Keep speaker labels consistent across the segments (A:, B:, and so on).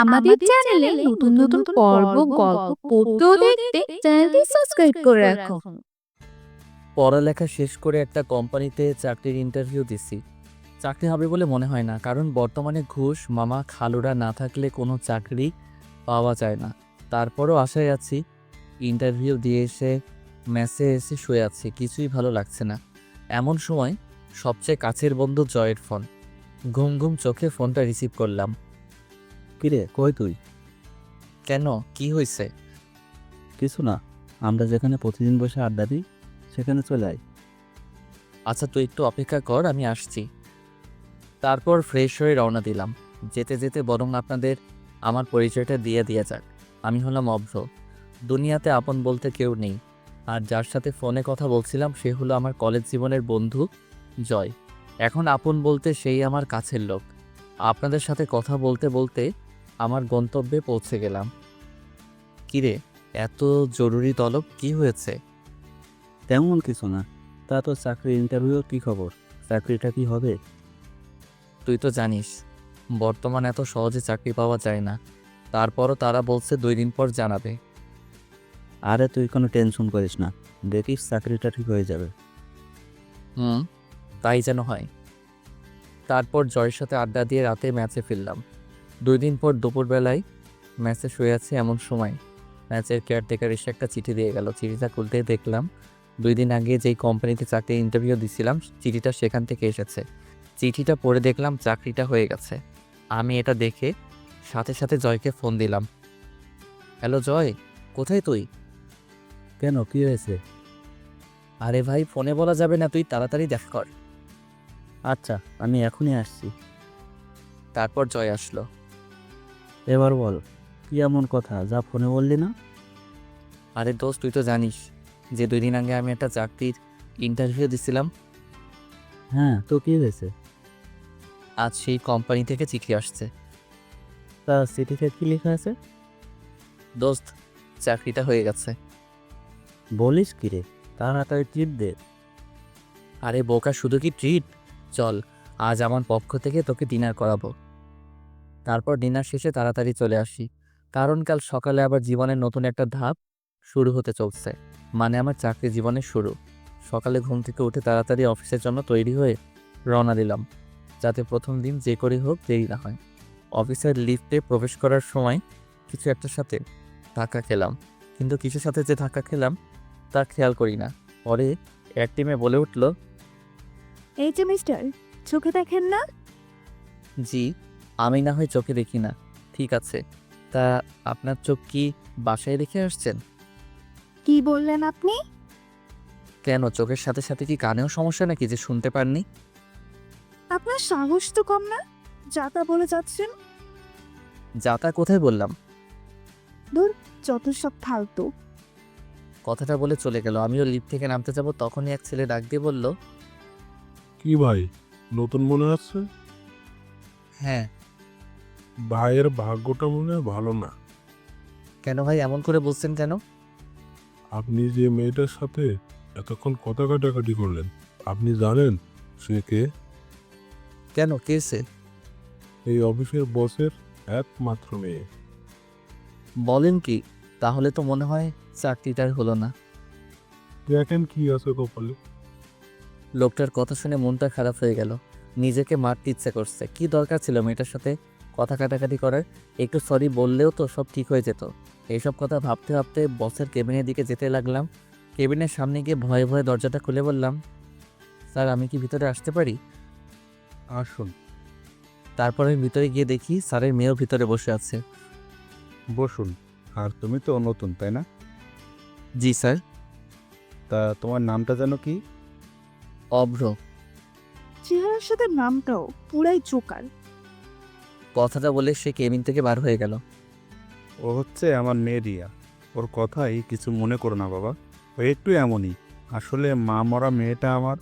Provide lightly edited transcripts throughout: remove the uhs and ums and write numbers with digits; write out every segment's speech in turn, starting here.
A: আমাদের চ্যানেলে নতুন নতুন পর্ব গল্প পড়তে ও দেখতে চ্যানেলটি সাবস্ক্রাইব করে রাখুন।
B: পড়ালেখা শেষ করে একটা কোম্পানিতে চাকরির ইন্টারভিউ দিছি। চাকরি হবে বলে মনে হয় না, কারণ বর্তমানে ঘুষ মামা খালুরা না থাকলে কোনো চাকরি পাওয়া যায় না। তারপরও আশায় আছি। ইন্টারভিউ দিয়ে এসে মেসে এসে শুয়ে আছি, কিছুই ভালো লাগছে না। এমন সময় সবচেয়ে কাছের বন্ধু জয়ের ফোন। ঘুম ঘুম চোখে ফোনটা রিসিভ করলাম।
C: কিরে, কই তুই?
B: কেন, কি হয়েছে?
C: কিছু না, আমরা যেখানে প্রতিদিন বসে আড্ডা দিই সেখানে চলে আয়।
B: আচ্ছা, তুই একটু অপেক্ষা কর, আমি আসছি। তারপর ফ্রেশ হয়ে রওনা দিলাম। যেতে যেতে বরং আপনাদের আমার পরিচয়টা দিয়ে যাক। আমি হলাম অভ্র। দুনিয়াতে আপন বলতে কেউ নেই। আর যার সাথে ফোনে কথা বলছিলাম সে হলো আমার কলেজ জীবনের বন্ধু জয়। এখন আপন বলতে সেই আমার কাছের লোক। আপনাদের সাথে কথা বলতে বলতে আমার গন্তব্যে পৌঁছে গেলাম। কিরে, এত জরুরি তলব কি হয়েছে?
C: তেমন কিছু না। তা তোর চাকরির ইন্টারভিউর কী খবর? চাকরিটা কি হবে?
B: তুই তো জানিস বর্তমান এত সহজে চাকরি পাওয়া যায় না। তারপরও তারা বলছে 2 দিন পর জানাবে।
C: আরে তুই কোনো টেনশন করিস না, দেখিস চাকরিটা ঠিক হয়ে যাবে।
B: তাই যেন হয়। তারপর জয়ের সাথে আড্ডা দিয়ে রাতে ম্যাচে ফিরলাম। 2 দিন পর দুপুরবেলায় ম্যাচে শুয়ে আছে এমন সময় ম্যাচের কেয়ারটেকার এসে একটা চিঠি দিয়ে গেল। চিঠিটা খুলতে দেখলাম 2 দিন আগে যেই কোম্পানিতে চাকরির ইন্টারভিউ দিছিলাম চিঠিটা সেখান থেকে এসেছে। চিঠিটা পড়ে দেখলাম চাকরিটা হয়ে গেছে। আমি এটা দেখে সাথে সাথে জয়কে ফোন দিলাম। হ্যালো জয়, কোথায় তুই?
C: কেন, কি হয়েছে?
B: আরে ভাই, ফোনে বলা যাবে না, তুই তাড়াতাড়ি দেখা কর।
C: আচ্ছা, আমি এখনই আসছি।
B: তারপর জয় আসলো।
C: এবার বল, কি এমন কথা যা ফোনে বললি না?
B: আরে দোস্ত, তুই তো জানিস যে 2 দিন আগে আমি একটা চাকরির ইন্টারভিউ দিছিলাম।
C: হ্যাঁ, তো কি হয়েছে?
B: আজ সেই কোম্পানি থেকে চিঠি আসছে।
C: তা চিঠিতে কি লেখা আছে?
B: দোস্ত, চাকরিটা হয়ে গেছে।
C: বলিস কি রে, তাড়াতাড়ি টিপ দে।
B: আরে বোকা, শুধু কি ট্রিট? চল, আজ আমার পক্ষ থেকে তোকে ডিনার করাবো। তারপর ডিনার শেষে তাড়াতাড়ি চলে আসি, কারণ কাল সকালে আবার জীবনের নতুন একটা ধাপ শুরু হতে চলছে। মানে আমার চাকরি জীবনের শুরু। সকালে ঘুম থেকে উঠে তাড়াতাড়ি অফিসের জন্য তৈরি হয়ে রওনা দিলাম, যাতে প্রথম দিন যে করে হোক দেরি না হয়। অফিসের লিফটে প্রবেশ করার সময় কিছু একটার সাথে ধাক্কা খেলাম, কিন্তু কিসের সাথে যে ধাক্কা খেলাম তা খেয়াল করি না। পরে এক টিমে বলে উঠল,
A: এই যে মিস্টার, চোখে দেখেন না?
B: জি, আমি না হয় চোখে দেখি না, ঠিক আছে। তা আপনার চোখ কি বাসায় রেখে আসছেন?
A: কি বললেন আপনি?
B: কেন, চোখের সাথে সাথে কি কানেও সমস্যা নাকি যে শুনতে পাননি?
A: আপনার সাহস তো কম না, যা তা বলে যাচ্ছেন।
B: যাতা কোথায় বললাম?
A: দূর, যত সব ফালতু।
B: কথাটা বলে চলে গেল। আমিও লিফট থেকে নামতে যাব, তখনই এক ছেলে ডাক দিয়ে বলল,
D: কি ভাই, নতুন মনে আছে?
B: হ্যাঁ।
D: ভাইয়ের ভাগ্যটা মনে হয় ভালো না।
B: কেন ভাই, এমন করে বলছেন কেন?
D: আপনি যে মেয়েটার সাথে এতক্ষণ কথা কাটাকাটি করলেন, আপনি জানেন সে কে?
B: কেন, কেসে?
D: এই অফিসের বসের একমাত্র মেয়ে।
B: বলেন কি? তাহলে তো মনে হয় চাকরিটার হলো না।
D: দেখেন কি আছে কপালে।
B: লোকটার কথা শুনে মনটা খারাপ হয়ে গেল। নিজেকে মারতে ইচ্ছে করছে। কি দরকার ছিল মেয়েটার সাথে কথা কাটাকাটি করার? একটু সরি বললেও তো সব ঠিক হয়ে যেত। এইসব কথা ভাবতে ভাবতে বসের কেবিনের দিকে যেতে লাগলাম। কেবিনের সামনে গিয়ে ভয়ে ভয়ে দরজাটা খুলে বললাম, স্যার, আমি কি ভিতরে আসতে পারি?
C: আসুন।
B: তারপর আমি ভিতরে গিয়ে দেখি স্যারের মেয়েও ভিতরে বসে আছে।
C: বসুন। আর তুমি তো নতুন, তাই না?
B: জি স্যার।
C: তা তোমার নামটা যেন কি?
B: অভ্র।
A: চেহারার সাথে নামটাও পুরাই জোকার।
B: কথাটা বলে সে কেবিন থেকে বার হয়ে গেল।
C: ও হচ্ছে আমার মেয়ে রিয়া। ওর কথাই কিছু মনে করো না বাবা, ও একটু এমনই। আসলে মা মরা মেয়েটা আমার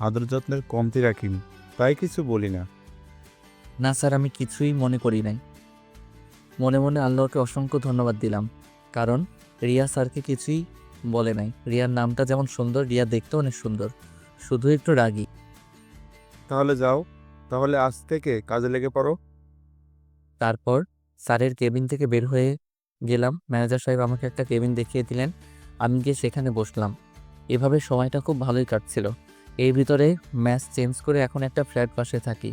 C: আদর যত্নের কমতি রাখিনি, তাই কিছু বলি না।
B: না স্যার, আমি কিছুই মনে করি নাই। মনে মনে আল্লাহকে অসংখ্য ধন্যবাদ দিলাম, কারণ রিয়া স্যারকে কিছুই বলে নাই। রিয়ার নামটা যেমন সুন্দর, রিয়া দেখতেও অনেক সুন্দর, শুধু একটু রাগী।
C: তাহলে যাও, তাহলে আজ থেকে কাজে লেগে পড়ো।
B: তারপর স্যারের কেবিন থেকে বের হয়ে গেলাম। ম্যানেজার সাহেব আমাকে একটা কেবিন দেখিয়ে দিলেন। আমি গিয়ে সেখানে বসলাম। এভাবে সময়টা খুব ভালোই কাটছিল। এর ভিতরে ম্যাচ চেঞ্জ করে এখন একটা ফ্ল্যাট বাসে থাকি।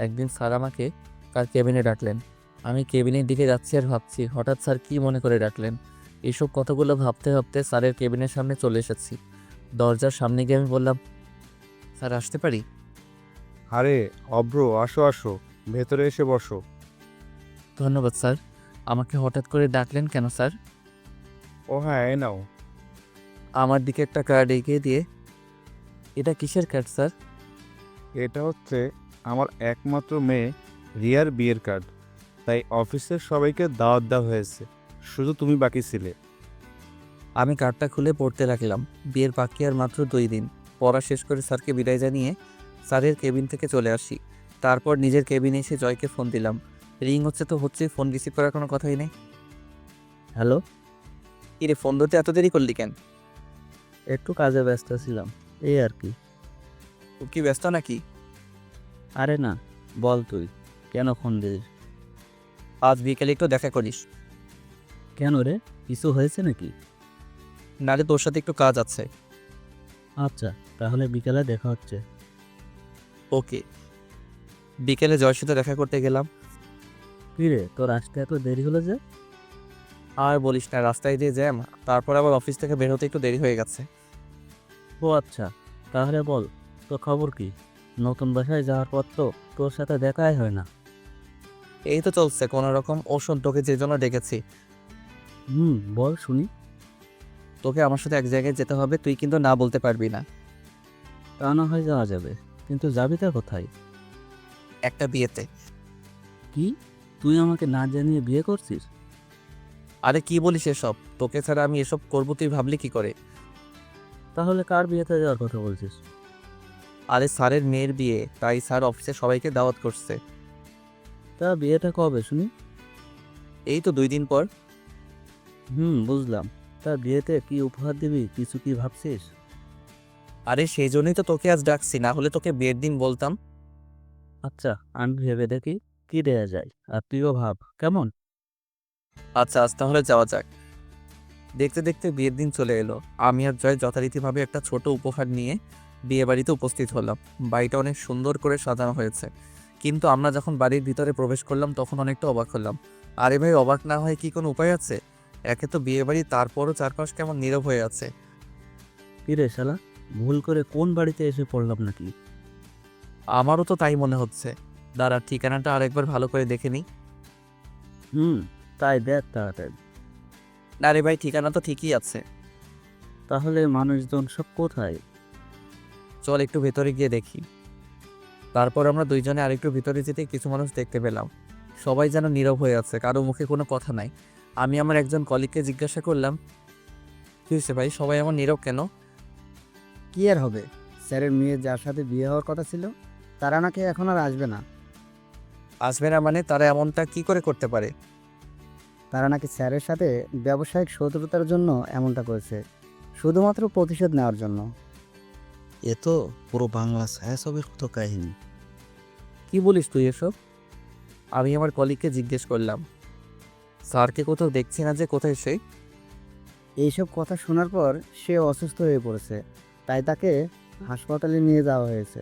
B: একদিন স্যার আমাকে তার কেবিনে ডাকলেন। আমি কেবিনের দিকে যাচ্ছি আর ভাবছি হঠাৎ স্যার কী মনে করে ডাকলেন। এইসব কথাগুলো ভাবতে ভাবতে স্যারের কেবিনের সামনে চলে এসেছি। দরজার সামনে গিয়ে আমি বললাম, স্যার আসতে পারি?
C: আরে অব্র, আসো আসো, ভেতরে এসে বসো।
B: ধন্যবাদ স্যার। আমাকে হঠাৎ করে ডাকলেন কেন স্যার?
C: ও হ্যাঁ, এ নাও।
B: আমার দিকে একটা কার্ড এগিয়ে দিয়ে, এটা কিসের কার্ড স্যার?
C: এটা হচ্ছে আমার একমাত্র মেয়ে রিয়ার বিয়ের কার্ড। তাই অফিসের সবাইকে দাওয়াত দেওয়া হয়েছে, শুধু তুমি বাকি ছিলে।
B: আমি কার্ডটা খুলে পড়তে লাগলাম। বিয়ের বাকি আর মাত্র 2 দিন। পড়া শেষ করে স্যারকে বিদায় জানিয়ে স্যারের কেবিন থেকে চলে আসি। তারপর নিজের কেবিনে এসে জয়কে ফোন দিলাম। রিং হচ্ছে তো হচ্ছে, ফোন রিসিভ করার কোনো কথাই নেই। হ্যালো, কিরে ফোন ধরতে এত দেরি করলি কেন?
E: একটু কাজে ব্যস্ত ছিলাম, এই আর কি।
B: তুই কি ব্যস্ত নাকি?
E: আরে না, বল তুই কেন ফোন দিস?
B: আজ বিকেলে একটু দেখা করিস।
E: কেন রে, কিছু হয়েছে নাকি?
B: নারে তোর সাথে একটু কাজ আছে।
E: আচ্ছা, তাহলে বিকেলে দেখা হচ্ছে।
B: ওকে। বিকেলে জয়ের সাথে দেখা করতে গেলাম।
E: কি রে, তোর আসতে এত দেরি হলো যে?
B: আর বলিস না, রাস্তায় দিয়ে জ্যাম, তারপর আবার অফিস থেকে বের হতে একটু দেরি হয়ে গেছে।
E: ও আচ্ছা, তাহলে বল তোর খবর কি? নতুন বাসায় যাওয়ার পর তো তোর সাথে দেখাই হয় না।
B: এই তো চলছে কোনো রকম। ওষুধ তোকে যে জন্য ডেকেছি।
E: বল শুনি।
B: তোকে আমার সাথে এক জায়গায় যেতে হবে, তুই কিন্তু না বলতে পারবি না।
E: তা না হয় যাওয়া যাবে, কিন্তু যাবি তা কোথায়?
B: একটা বিয়েতে।
E: কি, তুই আমাকে না জানিয়ে বিয়ে করছিস?
B: আরে কি বলিস এসব? তোকে ছাড়া আমি এসব করবো তুই ভাবলি কি করে?
E: তাহলে কার বিয়েতে যাওয়ার কথা বলছিস?
B: আরে স্যারের মেয়ের বিয়ে, তাই স্যার অফিসে সবাইকে দাওয়াত করছে।
E: তা বিয়েটা কবে শুনি?
B: এই তো 2 দিন পর।
E: বুঝলাম। তা বিয়েতে কি উপহার দিবি, কিছু কি ভাবছিস?
B: আরে সেই জন্যই তো তোকে আজ ডাকছি, না হলে তোকে বিয়ের দিন বলতাম।
E: আচ্ছা, আমি ভেবে দেখি কি দেয়া যায়, আর তুইও ভাব কেমন।
B: আচ্ছা আজ তাহলে যাওয়া যাক। দেখতে দেখতে বিয়ের দিন চলে এলো। আমি আর জয় যথারীতিভাবে একটা ছোট উপহার নিয়ে বিয়ে বাড়িতে উপস্থিত হলাম। বাড়িটা অনেক সুন্দর করে সাজানো হয়েছে, কিন্তু আমরা যখন বাড়ির ভিতরে প্রবেশ করলাম তখন অনেকটা অবাক হলাম। আরে ভাই, অবাক না হয় কি কোনো উপায় আছে? একে তো বিয়ে বাড়ি, তারপরও চারপাশ কেমন নীরব হয়ে আছে।
E: কি রে শালা, ভুল করে কোন বাড়িতে এসে পড়লাম নাকি?
B: আমারও তো তাই মনে হচ্ছে। দাঁড়া, ঠিকানাটা আরেকবার ভালো করে দেখে নিই।
E: তাই দেখ তাড়াতাড়ি।
B: না রে ভাই, ঠিকানা তো ঠিকই আছে।
E: তাহলে মানুষজন সব কোথায়?
B: চল একটু ভেতরে গিয়ে দেখি। তারপর আমরা দুইজনে আরেকটু ভিতরে যেতে কিছু মানুষ দেখতে পেলাম। সবাই যেন নীরব হয়ে আছে, কারো মুখে কোনো কথা নাই। আমি আমার একজন কলিগকে জিজ্ঞাসা করলাম, কি হয়েছে ভাই, সবাই এমন নীরব কেন?
F: কি আর হবে, স্যারের মেয়ে যার সাথে বিয়ে হওয়ার কথা ছিল তারা নাকি এখন আর আসবে না।
B: আসবে না মানে? তারা এমনটা কি করে করতে পারে?
F: তারা নাকি স্যারের সাথে ব্যবসায়িক শত্রুতার জন্য এমনটা করেছে, শুধুমাত্র প্রতিশোধ নেওয়ার জন্য।
E: এ তো পুরো বাংলা ছায়াছবির মতো কাহিনী।
B: কি বলিস তুই এসব? আমি আমার কলিগকে জিজ্ঞেস করলাম, স্যারকে কোথাও দেখছি না যে, কোথায় সে?
F: এইসব কথা শোনার পর সে অসুস্থ হয়ে পড়েছে, তাই তাকে হাসপাতালে নিয়ে যাওয়া হয়েছে।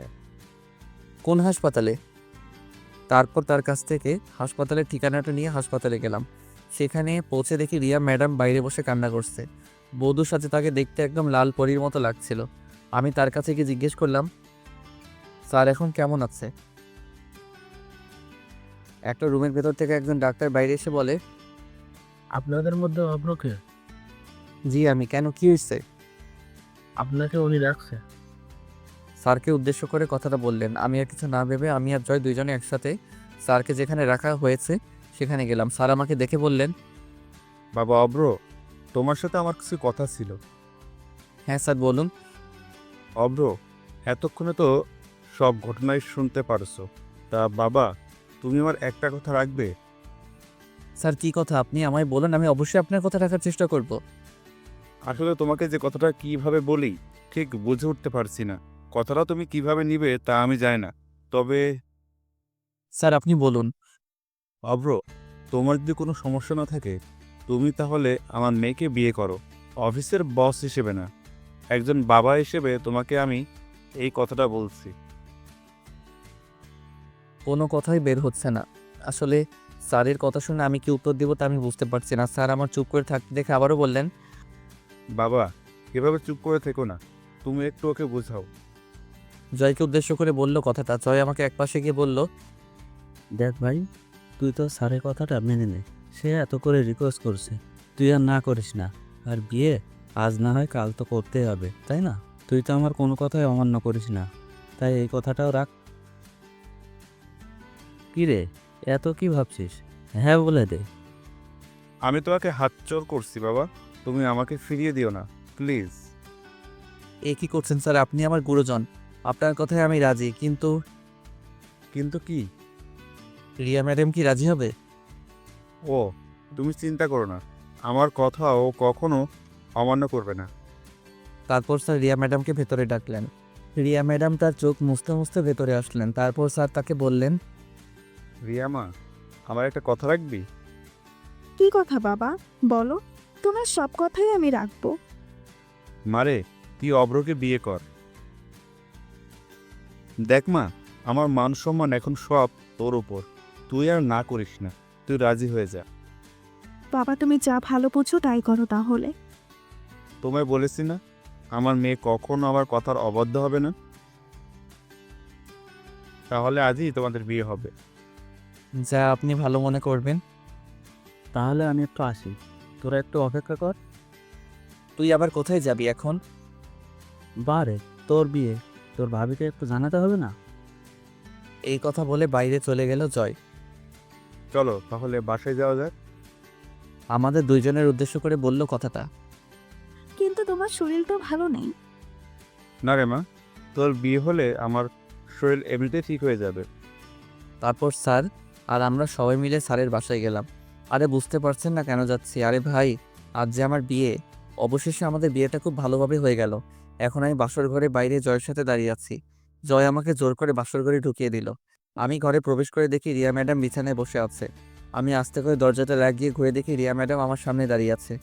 B: কোন হাসপাতালে? তারপর তার কাছ থেকে হাসপাতালের ঠিকানাটা নিয়ে হাসপাতালে গেলাম। সেখানে পৌঁছে দেখি রিয়া ম্যাডাম বাইরে বসে কান্না করছে। বধূর সাথে তাকে দেখতে একদম লাল পরীর মতো লাগছিল। আমি তার কাছে গিয়ে জিজ্ঞেস করলাম, স্যার এখন কেমন আছে? একটা রুমের ভেতর থেকে একজন ডাক্তার বাইরে এসে বলে,
D: আপনাদের মধ্যে অভ্রকে
B: জি আমি। কেন, কি হয়েছে?
D: আপনাকে উনি রাখছে।
B: স্যারকে উদ্দেশ্য করে কথাটা বললেন। আমি আর কিছু না ভেবে আমি আর জয় দুইজনে একসাথে স্যারকে যেখানে রাখা হয়েছে সেখানে গেলাম। স্যার আমাকে দেখে বললেন,
C: বাবা অব্র, তোমার সাথে আমার কিছু কথা ছিল।
B: হ্যাঁ স্যার বলুন।
C: অব্র, এতক্ষণে তো সব ঘটনাই শুনতে পারছো। তা বাবা, তুমি আমার একটা কথা রাখবে?
B: স্যার কি কথা, আপনি আমায় বলেন, আমি অবশ্যই আপনার কথা রাখার চেষ্টা করব।
C: আসলে তোমাকে যে কথাটা কিভাবে বলি ঠিক বুঝে উঠতে পারছি না। কথাটা তুমি কিভাবে নিবে তা আমি জানি না, তবে
B: স্যার আপনি বলুন।
C: অব্র, তোমার যদি কোনো সমস্যা না থাকে তুমি তাহলে আমার মেয়েকে বিয়ে করো, অফিসের বস হিসেবে না, একজন বাবা হিসেবে তোমাকে আমি এই কথাটা বলছি।
B: কোনো কথাই বের হচ্ছে না। আসলে স্যারের কথা শুনে আমি কি উত্তর দিব তা আমি বুঝতে পারছি না। স্যার আমার চুপ করে থাকতে দেখে আবারও বললেন,
C: বাবা, এভাবে চুপ করে থেকো না, তুমি একটু ওকে বোঝাও।
B: জয়কে উদ্দেশ্য করে বলল কথাটা। জয় আমাকে একপাশে গিয়ে বলল,
E: দেখ ভাই, তুই তো স্যারের কথাটা মেনে নে। সে এত করে রিকোয়েস্ট করছে, তুই আর না করিস না। আর বিয়ে আজ না হয় কাল তো করতেই হবে, তাই না? তুই তো আমার কোনো কথাই অমান্য করিস না, তাই এই কথাটাও রাখ। কি রে, এত কি ভাবছিস? হ্যাঁ বলে দে।
C: আমি তোমাকে হাতজোড় করছি বাবা, তুমি আমাকে ফিরিয়ে দিও না প্লিজ।
B: এ কি করছেন স্যার? আপনি আমার গুরুজন, আপনার কথায় আমি রাজি, কিন্তু
C: কিন্তু কি?
B: রিয়া ম্যাডাম কি রাজি হবে?
C: ও, তুমি চিন্তা করো না, আমার কথা ও কখনো অমান্য করবে না।
B: তারপর স্যার রিয়া ম্যাডামকে ভেতরে ডাকলেন। রিয়া ম্যাডাম তার চোখ মুছতে মুছতে ভেতরে আসলেন। তারপর স্যার তাকে বললেন,
C: রিয়া মা, আমার একটা কথা রাখবি?
A: কি কথা বাবা, বলো। তোমার সব কথাই আমি রাখবো।
C: মারে, তুই অব্রকে বিয়ে কর। দেখ মা, আমার মান সম্মান এখন সব তোর উপর, তুই আর না করিস না, তুই রাজি হয়ে যা।
A: বাবা, তুমি যা ভালো বুঝো তাই করো তাহলে।
C: তোমায় বলেছি না, আমার মেয়ে কখনো আমার কথার অবাধ্য হবে না। তাহলে আজই তোমাদের বিয়ে হবে।
B: যা আপনি ভালো মনে করবেন।
E: তাহলে আমি একটু আসি, তোরা একটু অপেক্ষা কর।
B: তুই আবার কোথায় যাবি এখন?
E: বারে, তোর বিয়ে, তোর ভাবিকে একটু জানাতে হবে না?
B: এই কথা বলে বাইরে চলে গেল জয়।
C: চলো তাহলে বাসায় যাওয়া যাক।
B: আমাদের দুইজনের উদ্দেশ্য করে বলল কথাটা।
A: কিন্তু তোমার শরীর তো ভালো নেই।
C: না রে মা, তোর বিয়ে হলে আমার শরীর এমনিতে ঠিক হয়ে যাবে।
B: তারপর স্যার আর আমরা সবাই মিলে স্যারের বাসায় গেলাম। আরে বুঝতে পারছেন না কেন যাচ্ছি? আরে ভাই, আজ যে আমার বিয়ে, অবশেষে আমাদের বিয়েটা খুব ভালোভাবে হয়ে গেল। এখন আমি বাসর ঘরে বাইরে জয়ের সাথে দাঁড়িয়ে আছি। জয় আমাকে জোর করে বাসর ঘরে ঢুকিয়ে দিল। আমি ঘরে প্রবেশ করে দেখি রিয়া ম্যাডাম বিছানায় বসে আছে। আমি আস্তে করে দরজাটা লাগিয়ে ঘুরে দেখি রিয়া ম্যাডাম আমার সামনে দাঁড়িয়ে আছে।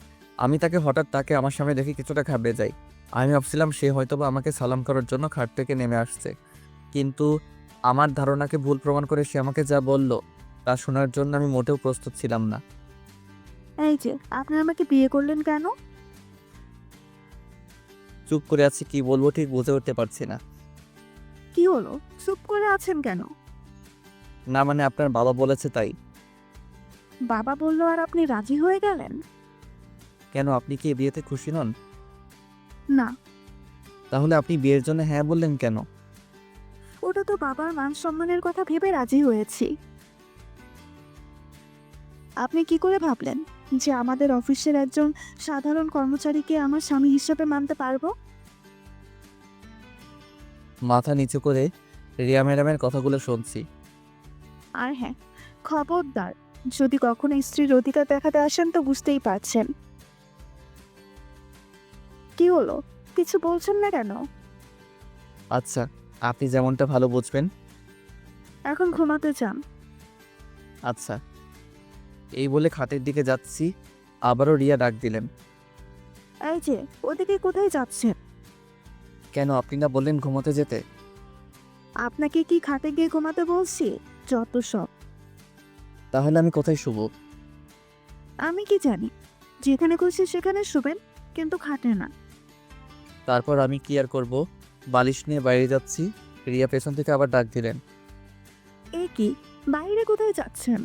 B: আমি তাকে আমার সামনে দেখে কিছুটা ঘাবড়ে যাই। আমি ভাবছিলাম সে হয়তোবা আমাকে সালাম করার জন্য খাট থেকে নেমে আসছে, কিন্তু আমার ধারণাকে ভুল প্রমাণ করে সে আমাকে যা বলল তা শোনার জন্য আমি মোটেও প্রস্তুত ছিলাম না।
A: এই যে, আপনি আমাকে বিয়ে করলেন কেন?
B: চুপ করে আছি, কি বলবো ঠিক বুঝে উঠতে পারছি না।
A: কি হলো, চুপ করে আছেন কেন?
B: না মানে আপনার বাবা বলেছে তাই।
A: বাবা বললো আর আপনি রাজি হয়ে গেলেন?
B: কেন, আপনি কি এই বিয়েতে খুশি নন?
A: না,
B: তাহলে আপনি বিয়ের জন্য হ্যাঁ বললেন কেন?
A: ওটা তো বাবার মান সম্মানের কথা ভেবে রাজি হয়েছি। আপনি কি করে ভাবলেন যে আমাদের অফিসের একজন সাধারণ কর্মচারীকে আমার স্বামী হিসেবে মানতে পারবো?
B: মাথা নিচু করে রিয়া ম্যাডামের কথাগুলো শুনছি।
A: আর হ্যাঁ, খবরদার, যদি কখনো স্ত্রীর অধিকার দেখাতে আসেন তো বুঝতেই পারছেন। কি হলো, কিছু বলছেন না কেন?
B: আচ্ছা, আপনি যেমনটা ভালো বুঝবেন।
A: এখন ঘুমাতে যান।
B: আচ্ছা, এই বলে খাটের দিকে যাচ্ছি, আবারও রিয়া ডাক দিলেন।
A: এই যে, ওদিকে কোথায় যাচ্ছেন?
B: কেন, আপনি না বললেন ঘুমোতে যেতে?
A: আপনাকে কি খাটে গিয়ে ঘুমাতে বলছি? যত সব।
B: তাহলে আমি কোথায় শুব?
A: আমি কি জানি, যেখানে খুশি সেখানে শুবেন, কিন্তু খাটে না।
B: তারপর আমি কি আর করব, বালিশ নিয়ে বাইরে যাচ্ছি। রিয়া পেছন থেকে আবার ডাক দিলেন।
A: এ কি, বাইরে কোথায় যাচ্ছেন?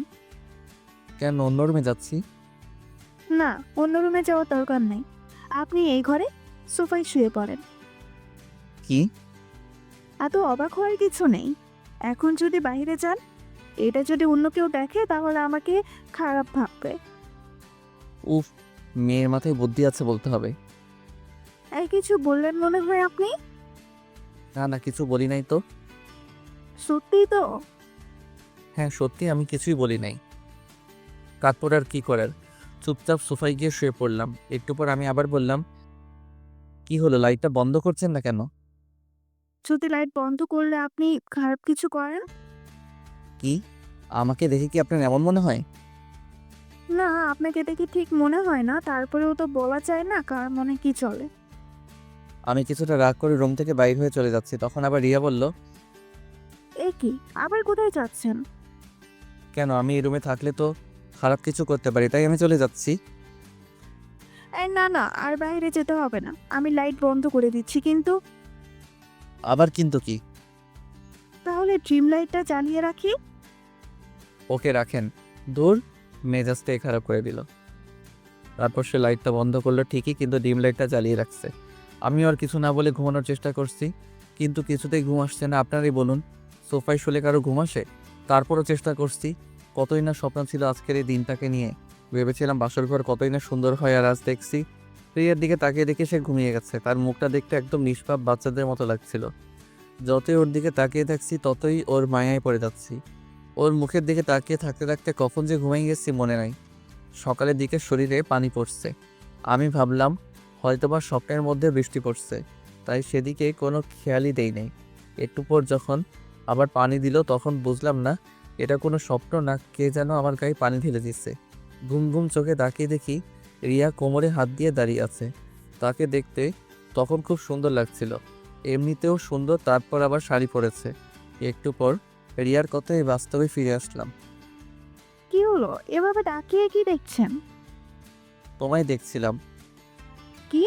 B: কেন, অন্য রুমে যাচ্ছি।
A: না, অন্য রুমে যাওয়ার দরকার নেই। আপনি এই ঘরে সোফায় শুয়ে পড়েন।
B: কি?
A: এত অবাক হওয়ার কিছু নেই। এখন যদি বাইরে যান, এটা যদি অন্য কেউ দেখে তাহলে আমাকে খারাপ ভাববে।
B: উফ, মেয়ের মাথায় বুদ্ধি আছে বলতে হবে।
A: এই কিছু বললেন মনে হয় আপনি?
B: না না, কিছু বলি নাই তো।
A: সত্যিই তো?
B: হ্যাঁ সত্যি, আমি কিছুই বলি নাই। তারপর আর কি করার, চুপচাপ সোফায় গিয়ে শুয়ে পড়লাম। একটু পর আমি আবার বললাম, কি হলো, লাইটটা বন্ধ করছেন না কেন?
A: যদি লাইট বন্ধ করলে আপনি খারাপ কিছু করেন?
B: কি, আমাকে দেখে কি আপনার এমন মনে হয়?
A: না, আপনাকে দেখে ঠিক মনে হয় না, তারপরেও তো বলা যায় না কার মনে কি চলে।
B: আমি কিছুটা রাগ করে রুম থেকে বাইর হয়ে চলে যাচ্ছি, তখন আবার রিয়া বলল,
A: এ কি, আবার কোথায় যাচ্ছেন?
B: কেন, আমি এই রুমে থাকলে তো খারাপ কিছু করতে পারি, তাই আমি চলে যাচ্ছি।
A: এই না না, আর বাইরে যেতে হবে না, আমি লাইট বন্ধ করে দিচ্ছি। কিন্তু
B: আবার কিন্তু কি?
A: তাহলে ড্রিম লাইটটা জ্বালিয়ে রাখি।
B: ওকে রাখেন। দূর, মেজাজটাই খারাপ করে দিল। তারপর সে লাইটটা বন্ধ করলো ঠিকই, কিন্তু ডিম লাইটটা জ্বালিয়ে রাখছে। আমিও আর কিছু না বলে ঘুমানোর চেষ্টা করছি, কিন্তু কিছুতেই ঘুম আসছে না। আপনারই বলুন, সোফায় শুলে কারো ঘুম আসে? তারপরও চেষ্টা করছি। কতই না স্বপ্ন ছিল আজকের এই দিনটাকে নিয়ে। ভেবেছিলাম বাসর ঘর কতই না সুন্দর হয়, আর আজ দেখছি প্রিয়ার দিকে তাকিয়ে দেখে সে ঘুমিয়ে গেছে। তার মুখটা দেখতে একদম নিষ্পাপ বাচ্চাদের মতো লাগছিল। যতই ওর দিকে তাকিয়ে থাকছি ততই ওর মায়ায় পড়ে যাচ্ছি। ওর মুখের দিকে তাকিয়ে থাকতে থাকতে কখন যে ঘুমিয়ে গেছি মনে নাই। সকালের দিকে শরীরে পানি পড়ছে। আমি ভাবলাম হয়তোবা স্বপ্নের মধ্যে বৃষ্টি পড়ছে, তাই সেদিকে কোনো খেয়ালই দেই নাই। একটু পর যখন আবার পানি দিল তখন বুঝলাম না এটা কোনো স্বপ্ন না কে যেন আমার গায়ে পানি ঢেলে দিচ্ছে। ঘুম ঘুম চোখে তাকিয়ে দেখি রিয়া কোমরে হাত দিয়ে দাঁড়িয়ে আছে। তাকে দেখতে তখন খুব সুন্দর লাগছিল, এমনিতেও সুন্দর, তারপর আবার শাড়ি পরেছে। একটু পর রিয়ার কথায় বাস্তবে ফিরে আসলাম।
A: কি হলো, এভাবে তাকিয়ে কি দেখছেন?
B: তোমায় দেখছিলাম।
A: কি?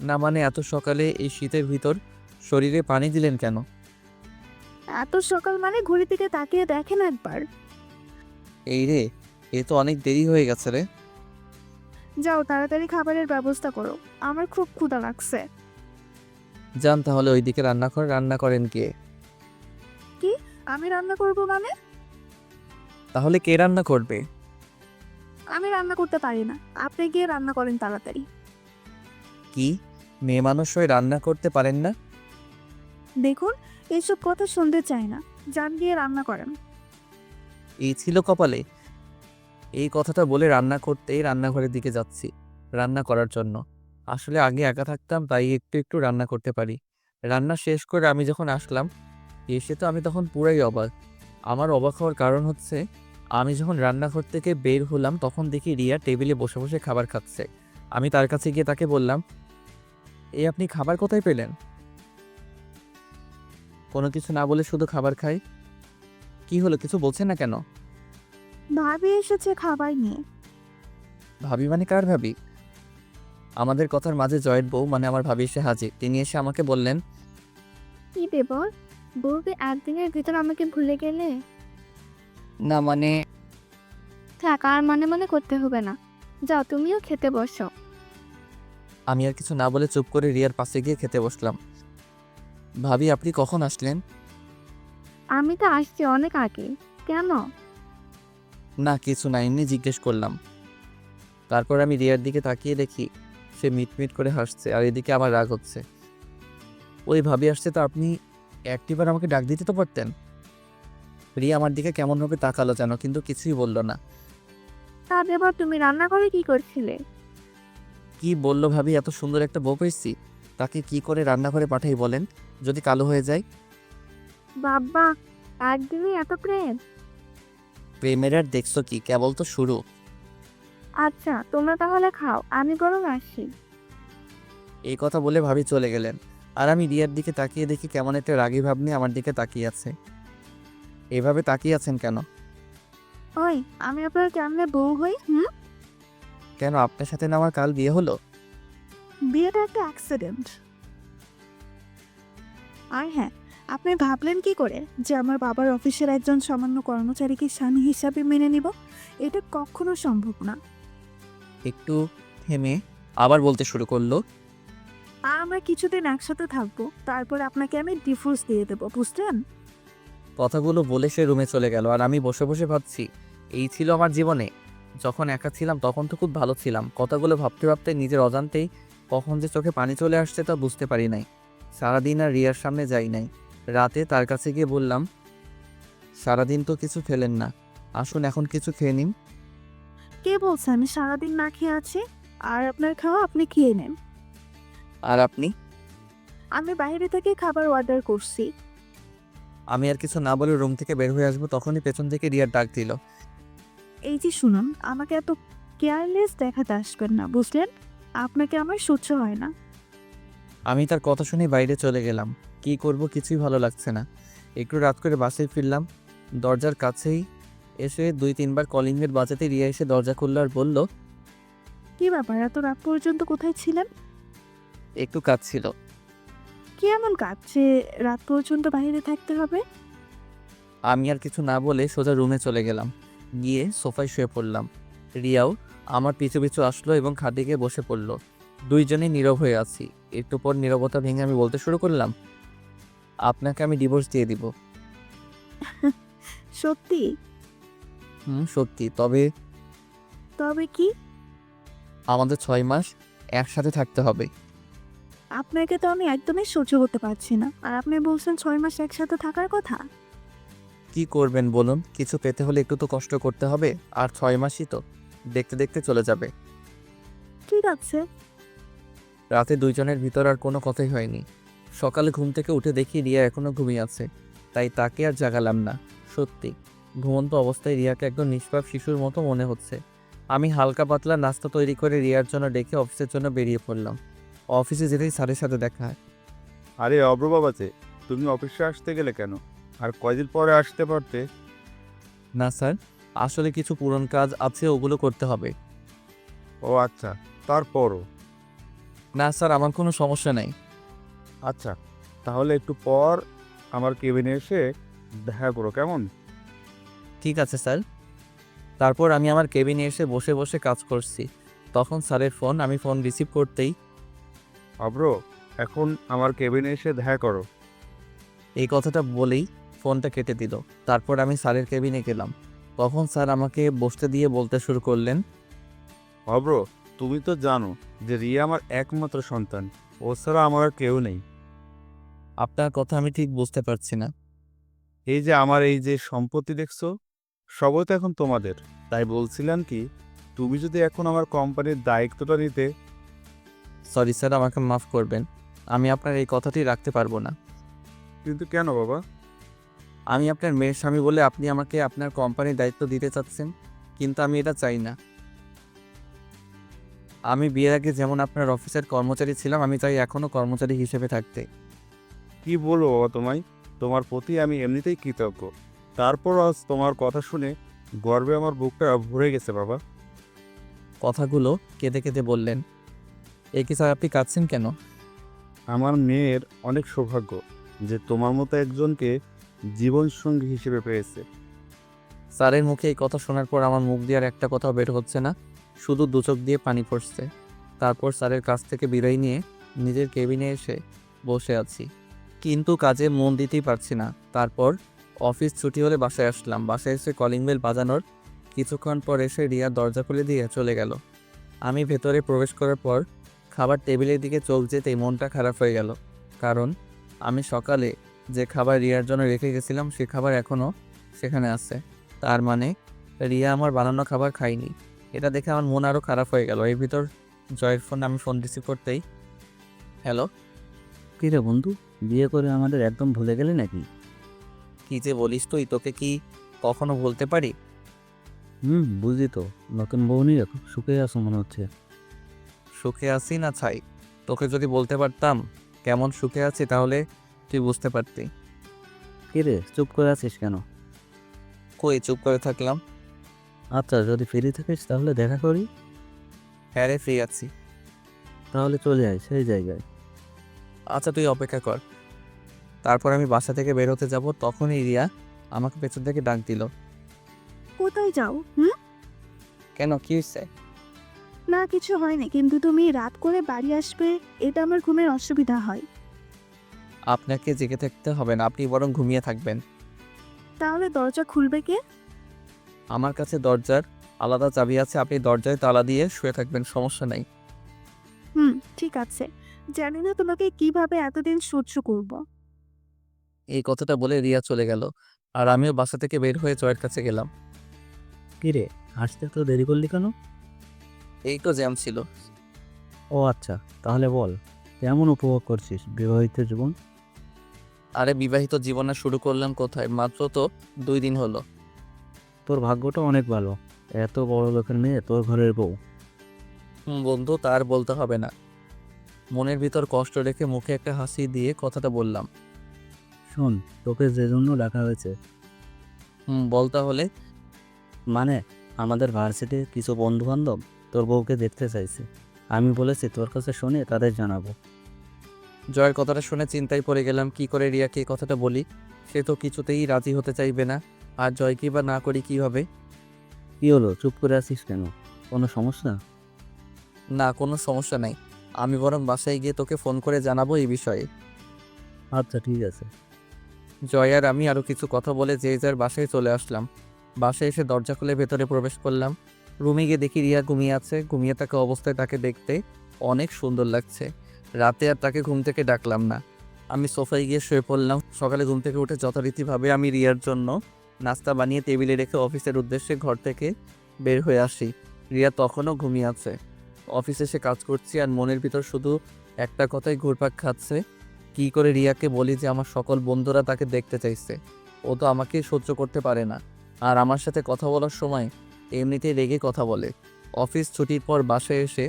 B: না মানে এত সকালে এই শীতের ভিতর শরীরে পানি দিলেন কেন?
A: এত সকাল মানে ঘড়ির দিকে তাকিয়ে দেখেন একবার।
B: এই রে, এ তো অনেক দেরি হয়ে গেছে রে।
A: যাও তাড়াতাড়ি খাবারের ব্যবস্থা করো, আমার খুব ক্ষুধা লাগছে।
B: যান তাহলে ওইদিকে রান্না করেন কে?
A: কি, আমি রান্না করব মানে?
B: তাহলে কে রান্না করবে?
A: আমি রান্না করতে পারি না, আপনি গিয়ে রান্না করেন তাড়াতাড়ি।
B: কি, মেয়ে মানুষ হয়ে রান্না করতে পারেন না?
A: দেখুন, এইসব কথা শুনতে চাই না, যান গিয়ে রান্না করেন।
B: এই ছিল কপালে? এই কথাটা বলে রান্না করতেই রান্নাঘরের দিকে যাচ্ছি রান্না করার জন্য। আসলে আগে একা থাকতাম, তাই একটু একটু রান্না করতে পারি। রান্না শেষ করে আমি যখন আসলাম, এসে তো আমি তখন পুরাই অবাক। আমার অবাক হওয়ার কারণ হচ্ছে, আমি যখন রান্নাঘর থেকে বের হলাম তখন দেখি রিয়া টেবিলে বসে বসে খাবার খাচ্ছে। আমি তার কাছে গিয়ে তাকে বললাম, এই আপনি খাবার কোথায় পেলেন? কোনো কিছু না বলে শুধু খাবার খাই। কি হলো, কিছু বলছেন না কেন?
A: ভাবি এসেছে খাবার নিয়ে।
B: ভাবি মানে কার ভাবি? আমাদের কথার মাঝে জয়ের বউ মানে আমার ভাবি এসে হাজির। তিনি এসে আমাকে বললেন,
G: কি দেবর, বউকে একদিনের ভিতর আমাকে ভুলে গেলে?
B: না মানে
G: থাক, আর মনে মনে করতে হবে না, যাও তুমিও খেতে বসো।
B: আমি আর কিছু না বলে চুপ করে রিয়ার পাশে গিয়ে খেতে বসলাম। ভাবি আপনি কখন আসলেন?
G: আমি তো আসছি অনেক আগে। কেন?
B: না কিছু না, এমনি জিজ্ঞেস করলাম। তারপর আমি রিয়ার দিকে তাকিয়ে দেখি সে মিটমিট করে হাসছে, আর এদিকে আমার রাগ হচ্ছে। ওই ভাবি আসছে তো আপনি একটিবার আমাকে ডাক দিতে তো পারতেন। রিয়া আমার দিকে কেমনভাবে তাকালো যেন, কিন্তু কিছুই বলল না।
G: তা দেবর, তুমি রান্না করে কি করছিলে?
B: কি বললো ভাবি, এত সুন্দর একটা বউ পেয়েছি, তাকে কি করে রান্নাঘরে পাঠাই বলেন, যদি কালো হয়ে যায়?
G: বাবা, একদিনই এত প্রেম?
B: প্রেমের আর দেখছো কি, কেবল তো শুরু।
G: আচ্ছা, তোমরা তাহলে খাও, আমি বরং আসি।
B: এই কথা বলে ভাবি চলে গেলেন, আর আমি রিয়ার দিকে তাকিয়ে দেখি কেমন একটা রাগী ভাব নিয়ে আমার দিকে তাকিয়ে আছে। এভাবে তাকিয়ে আছেন কেন?
A: ওই, আমি আপনার কেমনে বউ হই?
B: কেন, আপনার সাথে না আমার কাল বিয়ে হলো?
A: বিয়েটা একটা অ্যাক্সিডেন্ট। আর হ্যাঁ, আপনি ভাবলেন কি করে যে আমার বাবার অফিসের একজন সামান্য কর্মচারীকে স্বামী হিসাবে মেনে নিব? এটা কখনো সম্ভব না।
B: একটু থেমে আবার বলতে শুরু করলো,
A: আর আমরা কিছুদিন একসাথে থাকবো, তারপর আপনাকে আমি ডিভোর্স দিয়ে দেবো, বুঝলেন?
B: কথাগুলো বলে সে রুমে চলে গেল। আর আমি বসে বসে ভাবছি, এই ছিল আমার জীবনে। যখন একা ছিলাম তখন তো খুব ভালো ছিলাম। কথাগুলো ভাবতে ভাবতে নিজের অজান্তেই কখন যে চোখে পানি চলে আসছে তা বুঝতে পারি নাই। সারাদিন আর রিয়ার সামনে যাই নাই। রাতে তার কাছে গিয়ে বললাম, সারাদিন তো কিছু খেলেন না, আসুন এখন কিছু খেয়ে নিন।
A: কে বলছে আমি সারাদিন না খেয়ে আছি? আর আপনার খাওয়া আপনি খেয়ে নেন।
B: আর আপনি?
A: আমি বাইরে থেকে খাবার অর্ডার করছি।
B: আমি আর কিছু না বলে রুম থেকে বের হয়ে আসবো, তখনই পেছন থেকে রিয়ার ডাক দিল,
A: এই যে শুনুন, আমাকে এত কেয়ারলেস দেখাতে আসবেন না, বুঝলেন? আপনাকে আমার সহ্য হয় না।
B: আমি তার কথা শুনে বাইরে চলে গেলাম। কি করব কিছুই ভালো লাগছে না। একটু রাত করে বাসায় ফিরলাম। দরজার কাছেই এসে 2-3 বার কলিং বেল বাজাতে রিয়া এসে দরজা খুলল আর বলল,
A: কি ব্যাপার, এত রাত পর্যন্ত কোথায় ছিলেন?
B: একটু কাজ ছিল।
A: কি এমন কাজ যে রাত পর্যন্ত বাইরে থাকতে হবে?
B: আমি আর কিছু না বলে সোজা রুমে চলে গেলাম। গিয়ে সোফায় শুয়ে পড়লাম। রিয়াও আমার পিছু পিছু আসলো এবং খাটে গিয়ে বসে পড়ল। দুইজনেই নীরব হয়ে আছি। একটু পর নীরবতা ভেঙে আমি বলতে শুরু করলাম, আপনাকে আমি ডিভোর্স দিয়ে দিব।
A: সত্যি?
B: সত্যি। তবে
A: তবে কি?
B: আমাদের 6 মাস একসাথে থাকতে হবে।
A: আপনাকে তো আমি একদমই সহ্য করতে পারছি না, আর আপনি বলছেন 6 মাস একসাথে থাকার কথা।
B: কি করবেন বলুন? কিছু পেতে হলে একটু তো কষ্ট করতে হবে। আর 6 মাসই তো, দেখতে দেখতে চলে যাবে।
A: ঠিক আছে।
B: রাতে দুইজনের ভিতর আর কোনো কথাই হয়নি। সকালে ঘুম থেকে উঠে দেখি রিয়া এখনো ঘুমিয়ে আছে। তাই তাকে আর জাগালাম না। সত্যি ঘুমন্ত অবস্থায় রিয়াকে একদম নিষ্পাপ শিশুর মতো মনে হচ্ছে। আমি হালকা পাতলা নাস্তা তৈরি করে রিয়ার জন্য ডেকে অফিসের জন্য বেরিয়ে পড়লাম। অফিসে যেতেই স্যারের সাথে দেখা হয়।
C: আরে অব্র বাবা যে, তুমি অফিসে আসতে গেলে কেন? আর কয়দিন পরে আসতে পারতে।
B: না স্যার, আসলে কিছু পুরনো কাজ আছে, ওগুলো করতে হবে।
C: ও আচ্ছা, তারপরও।
B: না স্যার, আমার কোনো সমস্যা নেই।
C: আচ্ছা, তাহলে একটু পর আমার কেবিনে এসে দেখা করো, কেমন?
B: ঠিক আছে স্যার। তারপর আমি আমার কেবিনে এসে বসে বসে কাজ করছি। তখন স্যারের ফোন। আমি ফোন রিসিভ করতেই,
C: অব্র, এখন আমার কেবিনে এসে দেখা করো।
B: এই কথাটা বলেই ফোনটা কেটে দিল। তারপর আমি স্যারের কেবিনে গেলাম। তখন স্যার আমাকে বসতে দিয়ে বলতে শুরু করলেন,
C: অব্র, তুমি তো জানো যে রিয়া আমার একমাত্র সন্তান। ও ছাড়া আমার আর কেউ নেই।
B: আপনার কথা আমি ঠিক বুঝতে পারছি না।
C: এই যে আমার এই যে সম্পত্তি দেখছো, সবই তো এখন তোমাদের। তাই বলছিলাম কি, তুমি যদি এখন আমার কোম্পানির দায়িত্বটা নিতে।
B: সরি স্যার, আমাকে মাফ করবেন। আমি আপনার এই কথাটি রাখতে পারবো না।
C: কিন্তু কেন বাবা?
B: আমি আপনার মেয়ের স্বামী বলে আপনি আমাকে আপনার কোম্পানির দায়িত্ব দিতে চাচ্ছেন, কিন্তু আমি এটা চাই না। আমি বিয়ের আগে যেমন আপনার অফিসের কর্মচারী ছিলাম, আমি চাই এখনও কর্মচারী হিসেবে থাকতে।
C: কি বলবো বাবা তোমায়? তোমার প্রতি আমি এমনিতেই কৃতজ্ঞ। তারপর আজ তোমার কথা শুনে গর্বে আমার বুকটা ভরে গেছে বাবা।
B: কথাগুলো কেঁদে কেঁদে বললেন। এ কি স্যার, আপনি কাঁদছেন কেন?
C: আমার মেয়ের অনেক সৌভাগ্য যে তোমার মতো একজনকে জীবনসঙ্গী হিসেবে পেয়েছে।
B: স্যারের মুখে এই কথা শোনার পর আমার মুখ দিয়ে আর একটা কথাও বের হচ্ছে না, শুধু দু চোখ দিয়ে পানি পড়ছে। তারপর স্যারের কাছ থেকে বিদায় নিয়ে নিজের কেবিনে এসে বসে আছি, কিন্তু কাজে মন দিতেই পারছি না। তারপর অফিস ছুটি হলে বাসায় আসলাম। বাসায় এসে কলিং বেল বাজানোর কিছুক্ষণ পর এসে রিয়া দরজা খুলে দিয়ে চলে গেল। আমি ভেতরে প্রবেশ করার পর খাবার টেবিলের দিকে চোখ যেতেই মনটা খারাপ হয়ে গেল, কারণ আমি সকালে যে খাবার রিয়ার জন্য রেখে গেছিলাম সে খাবার এখনও সেখানে আছে। তার মানে রিয়া আমার বানানো খাবার খায়নি। এটা দেখে আমার মন আরও খারাপ হয়ে গেল। এর ভিতর জয়ের ফোন। আমি ফোন রিসিভ করতেই, হ্যালো।
E: কী রে বন্ধু, বিয়ে করে আমাদের একদম ভুলে গেলি নাকি?
B: কী যে বলিস তুই, তোকে কি কখনো বলতে পারি?
E: বুঝি তো, নতুন বউ নিয়ে খুব সুখে আছো মনে হচ্ছে।
B: সুখে আছি না ছাই? তোকে যদি বলতে পারতাম কেমন সুখে আছি তাহলে তুই বুঝতে পারতি।
E: কী রে, চুপ করে আছিস কেন?
B: কই চুপ করে থাকলাম?
E: আচ্ছা, যদি ফ্রি থাকিস তাহলে দেখা করি।
B: হ্যাঁ রে, ফ্রি আছি।
E: তাহলে চলে আয় সেই জায়গায়।
B: আচ্ছা, তুই অপেক্ষা কর। তারপর আমি বাসা থেকে বের হতে যাব, তখনই রিয়া আমাকে পেছন থেকে ডাক দিল।
A: কোথায় যাও?
B: কেন, কি হয়েছে?
A: না, কিছু হয়নি, কিন্তু তুমি রাত করে বাড়ি আসবে, এটা আমার ঘুমের অসুবিধা হয়।
B: আপনাকে জেগে থাকতে হবে না, আপনি বরং ঘুমিয়ে থাকবেন।
A: তাহলে দরজা খুলবে কে?
B: আমার কাছে দরজার আলাদা চাবি আছে, আপনি দরজায় তালা দিয়ে শুয়ে থাকবেন, সমস্যা নাই।
A: ঠিক আছে। জানি না তোমাকে কিভাবে এতদিন সহ্য করব।
B: এই কথাটা বলে রিয়া চলে গেল, আর আমিও বাসা থেকে বের হয়ে জয়ের কাছে গেলাম।
E: কী রে, আসতে তো দেরি করলি কেন?
B: এই তো জ্যাম ছিল।
E: ও আচ্ছা, তাহলে বল, কেমন উপভোগ করছিস বিবাহিত জীবন?
B: আরে বিবাহিত জীবনে শুরু করলাম কোথায়, মাত্র তো 2 দিন হলো।
E: তোর ভাগ্যটা অনেক ভালো, এত বড় লোকের মেয়ে তোর ঘরের বউ।
B: বন্ধু তার বলতে হবে না। মনের ভিতর কষ্ট রেখে মুখে একটা হাসি দিয়ে কথাটা বললাম।
E: শোন, তোকে যে জন্য ডাকা হয়েছে,
B: বল তাহলে।
E: মানে আমাদের ভার্সিটির কিছু বন্ধু বান্ধব তোর বউকে দেখতে চাইছে। আমি বলেছি তোর কাছে শুনে তাদের জানাবো।
B: জয়ের কথাটা শুনে চিন্তায় পড়ে গেলাম, কি করে রিয়াকে এই কথাটা বলি। সে তো কিছুতেই রাজি হতে চাইবে না, আর জয়কে বা না করি কি হবে।
E: কি হলো, চুপ করে আছিস কেন? কোনো সমস্যা?
B: না, কোনো সমস্যা নাই। আমি বরং বাসায় গিয়ে তোকে ফোন করে জানাবো এই বিষয়ে।
E: আচ্ছা ঠিক আছে।
B: জয় আর আমি আরও কিছু কথা বলে যে যার বাসায় চলে আসলাম। বাসায় এসে দরজা খুলে ভেতরে প্রবেশ করলাম। রুমে গিয়ে দেখি রিয়া ঘুমিয়ে আছে। ঘুমিয়ে থাকা অবস্থায় তাকে দেখতে অনেক সুন্দর লাগছে। রাতে আর তাকে ঘুম থেকে ডাকলাম না, আমি সোফায় গিয়ে শুয়ে পড়লাম। সকালে ঘুম থেকে উঠে যথারীতিভাবে আমি রিয়ার জন্য নাস্তা বানিয়ে টেবিলে রেখে অফিসের উদ্দেশ্যে ঘর থেকে বের হয়ে আসি। রিয়া তখনও ঘুমিয়ে আছে। অফিসে এসে কাজ করছি আর মনের ভিতর শুধু একটা কথাই ঘুরপাক খাচ্ছে, কী করে রিয়াকে বলি যে আমার সকল বন্ধুরা তাকে দেখতে চাইছে। ও তো আমাকে সহ্য করতে পারে না, আর আমার সাথে কথা বলার সময় এমনিতেই রেগে কথা বলে। অফিস ছুটির পর বাসায় এসে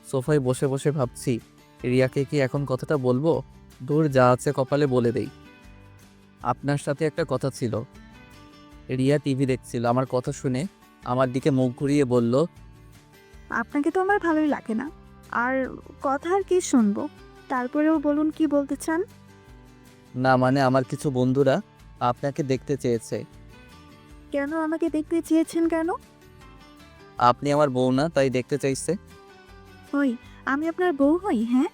B: সোফায় বসে বসে ভাবছি, রিয়াকে কি এখন কথাটা বলবো? দূর, যা আছে কপালে বলে দেই। আপনার সাথে একটা কথা ছিল। রিয়া টিভি দেখছিল, আমার কথা শুনে আমার দিকে মুখ ঘুরিয়ে বলল,
A: আপনাকে তো আমার ভালোই লাগে না, আর কথা আর কি শুনবো। তারপরেও বলুন কি বলতে চান।
B: না মানে আমার কিছু বন্ধুরা আপনাকে দেখতে চেয়েছে।
A: কেন আমাকে দেখতে চেয়েছেন কেন?
B: আপনি আমার বউ না, তাই দেখতে চাইছে।
A: হই, আমি আপনার বউ হই? হ্যাঁ,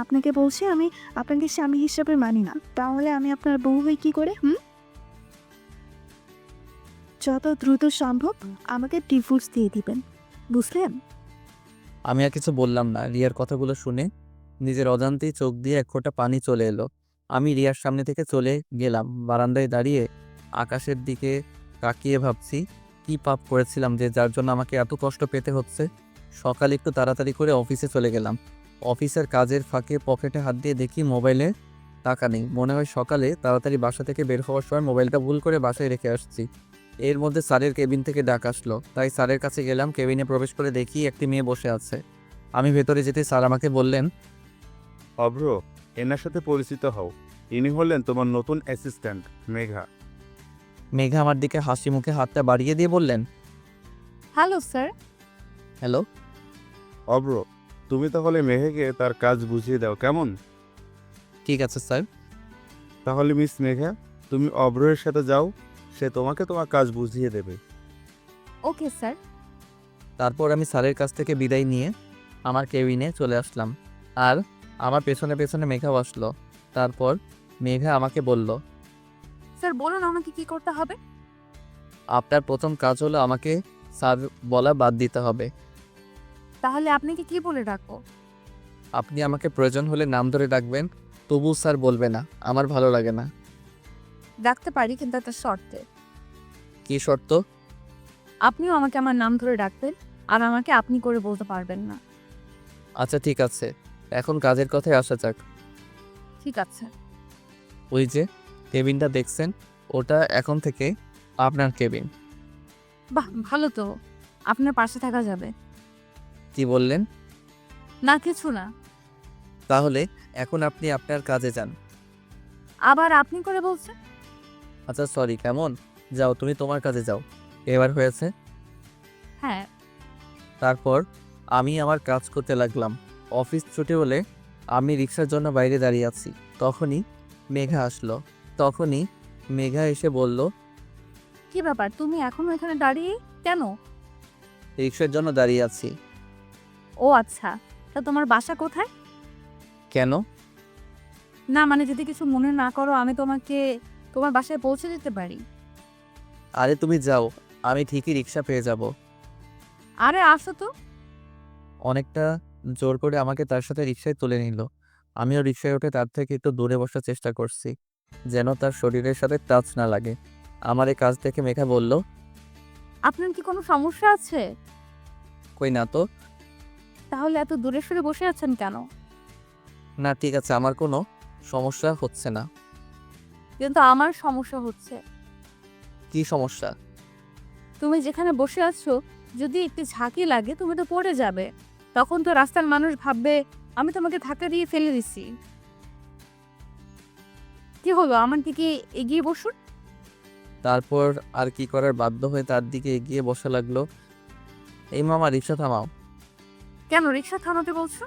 A: আপনাকে বলছি আমি আপনাকে স্বামী হিসেবে মানি না, তাহলে আমি আপনার বউ হই কি করে? যত দ্রুত সম্ভব আমাকে ডিভোর্স দিয়ে দিবেন, বুঝলেন?
B: আমি আর কিছু বললাম না। রিয়ার কথাগুলো শুনে নিজের অজান্তেই চোখ দিয়ে এক ফোঁটা পানি চলে এলো। আমি রিয়ার সামনে থেকে চলে গেলাম। বারান্দায় দাঁড়িয়ে আকাশের দিকে তাকিয়ে ভাবছি, কি পাপ করেছিলাম যে যার জন্য আমাকে এত কষ্ট পেতে হচ্ছে। সকালে একটু তাড়াতাড়ি করে অফিসে চলে গেলাম। অফিসের কাজের ফাঁকে পকেটে হাত দিয়ে দেখি মোবাইলে টাকা নেই। মনে হয় সকালে তাড়াতাড়ি বাসা থেকে বের হওয়ার সময় মোবাইলটা ভুল করে বাসায় রেখে আসছি। এর মধ্যে স্যারের কেবিন থেকে ডাক আসলো, তাই স্যারের কাছে গেলাম। কেবিনে প্রবেশ করে দেখি একটি মেয়ে বসে আছে। আমি ভেতরে যেতে স্যার আমাকে বললেন,
C: অভ্র, এনার সাথে পরিচিত হও। ইনি হলেন তোমার নতুন অ্যাসিস্ট্যান্ট মেঘা।
B: মেঘা আমার দিকে হাসি মুখে হাতটা বাড়িয়ে দিয়ে বললেন,
G: হ্যালো স্যার।
B: হ্যালো।
C: অভ্র, তুমি তাহলে মেঘাকে তার কাজ বুঝিয়ে দাও, কেমন?
B: ঠিক আছে স্যার।
C: তাহলে মিস মেঘা, তুমি অভ্রের সাথে যাও, সে তোমাকে তোমার কাজ বুঝিয়ে দেবে।
G: Okay sir.
B: তারপর আমি স্যারের কাছ থেকে বিদায় নিয়ে আমার কেবিনে চলে আসলাম, আর আমার পেছনে পেছনে মেঘাও আসলো। তারপর মেঘা আমাকে বলল,
G: স্যার বলুন আমাকে কি করতে হবে?
B: আপনার প্রথম কাজ হলো আমাকে স্যার বলা বাদ দিতে হবে।
G: তাহলে আপনাকে কি বলে ডাকবো?
B: আপনি আমাকে প্রয়োজন হলে নাম ধরে ডাকবেন, তবু স্যার বলবে না, আমার ভালো লাগে না।
G: ডাকতে পারি, কিন্তু একটা শর্তে।
B: কি শর্ত?
G: আপনিও আমাকে আমার নাম ধরে ডাকবেন, আর আমাকে আপনি করে বলতে পারবেন না।
B: আচ্ছা ঠিক আছে, এখন কাজের কথায় আসা যাক।
G: ঠিক আছে।
B: ওই যে কেবিনটা দেখছেন, ওটা এখন থেকে আপনার কেবিন।
G: বাহ, ভালো তো। আপনার পাশে থাকা যাবে।
B: কি বললেন?
G: না, কিছু না।
B: তাহলে এখন আপনি আপনার কাজে যান।
G: আবার আপনি করে বলছেন?
B: আচ্ছা সরি, কেমন? যাও, তুমি তোমার কাজে যাও। এবার হয়েছে?
G: হ্যাঁ।
B: তারপর আমি আমার কাজ করতে লাগলাম। অফিস ছুটি হলে আমি রিক্সার জন্য বাইরে দাঁড়িয়ে আছি। তখনই মেঘা আসলো। মেঘা এসে বলল,
G: কি ব্যাপার, তুমি এখনো এখানে দাঁড়িয়ে কেন?
B: রিক্সার জন্য দাঁড়িয়ে আছি।
G: ও আচ্ছা, তা তোমার বাসা কোথায়?
B: কেন?
G: না মানে যদি কিছু মনে না করো, আমি তোমাকে তোমার বাসায় পৌঁছে দিতে পারি।
B: আরে তুমি যাও, আমি ঠিকই রিক্সা পেয়ে যাব।
G: আরে আসো তো।
B: অনেকটা জোর করে আমাকে তার সাথে রিক্সায় তুলে নিল। আমিও রিক্সায় উঠে তার থেকে একটু দূরে বসার চেষ্টা করছি, যেন তার শরীরের সাথে টাচ না লাগে। আমার এই কাজ দেখে মেঘা বলল,
G: আপনার কি কোনো সমস্যা আছে?
B: কই না তো।
G: তাহলে এত দূরে সরে বসে আছেন কেন?
B: না ঠিক আছে, আমার কোনো সমস্যা হচ্ছে না।
G: কিন্তু আমার সমস্যা হচ্ছে।
B: কি সমস্যা?
G: তুমি যেখানে বসে আছো যদি একটু ঝাঁকি লাগে তুমি তো পড়ে যাবে, তখন তো রাস্তার মানুষ ভাববে আমি তোমাকে ধাক্কা দিয়ে ফেলে দিছি। কি হলো, আমার দিকে এগিয়ে বসুন।
B: তারপর আর কি করার, বাধ্য হয়ে তার দিকে এগিয়ে বসা লাগলো। এই মামা, রিক্সা থামাও।
G: কেন রিক্সা থামাতে বলছো?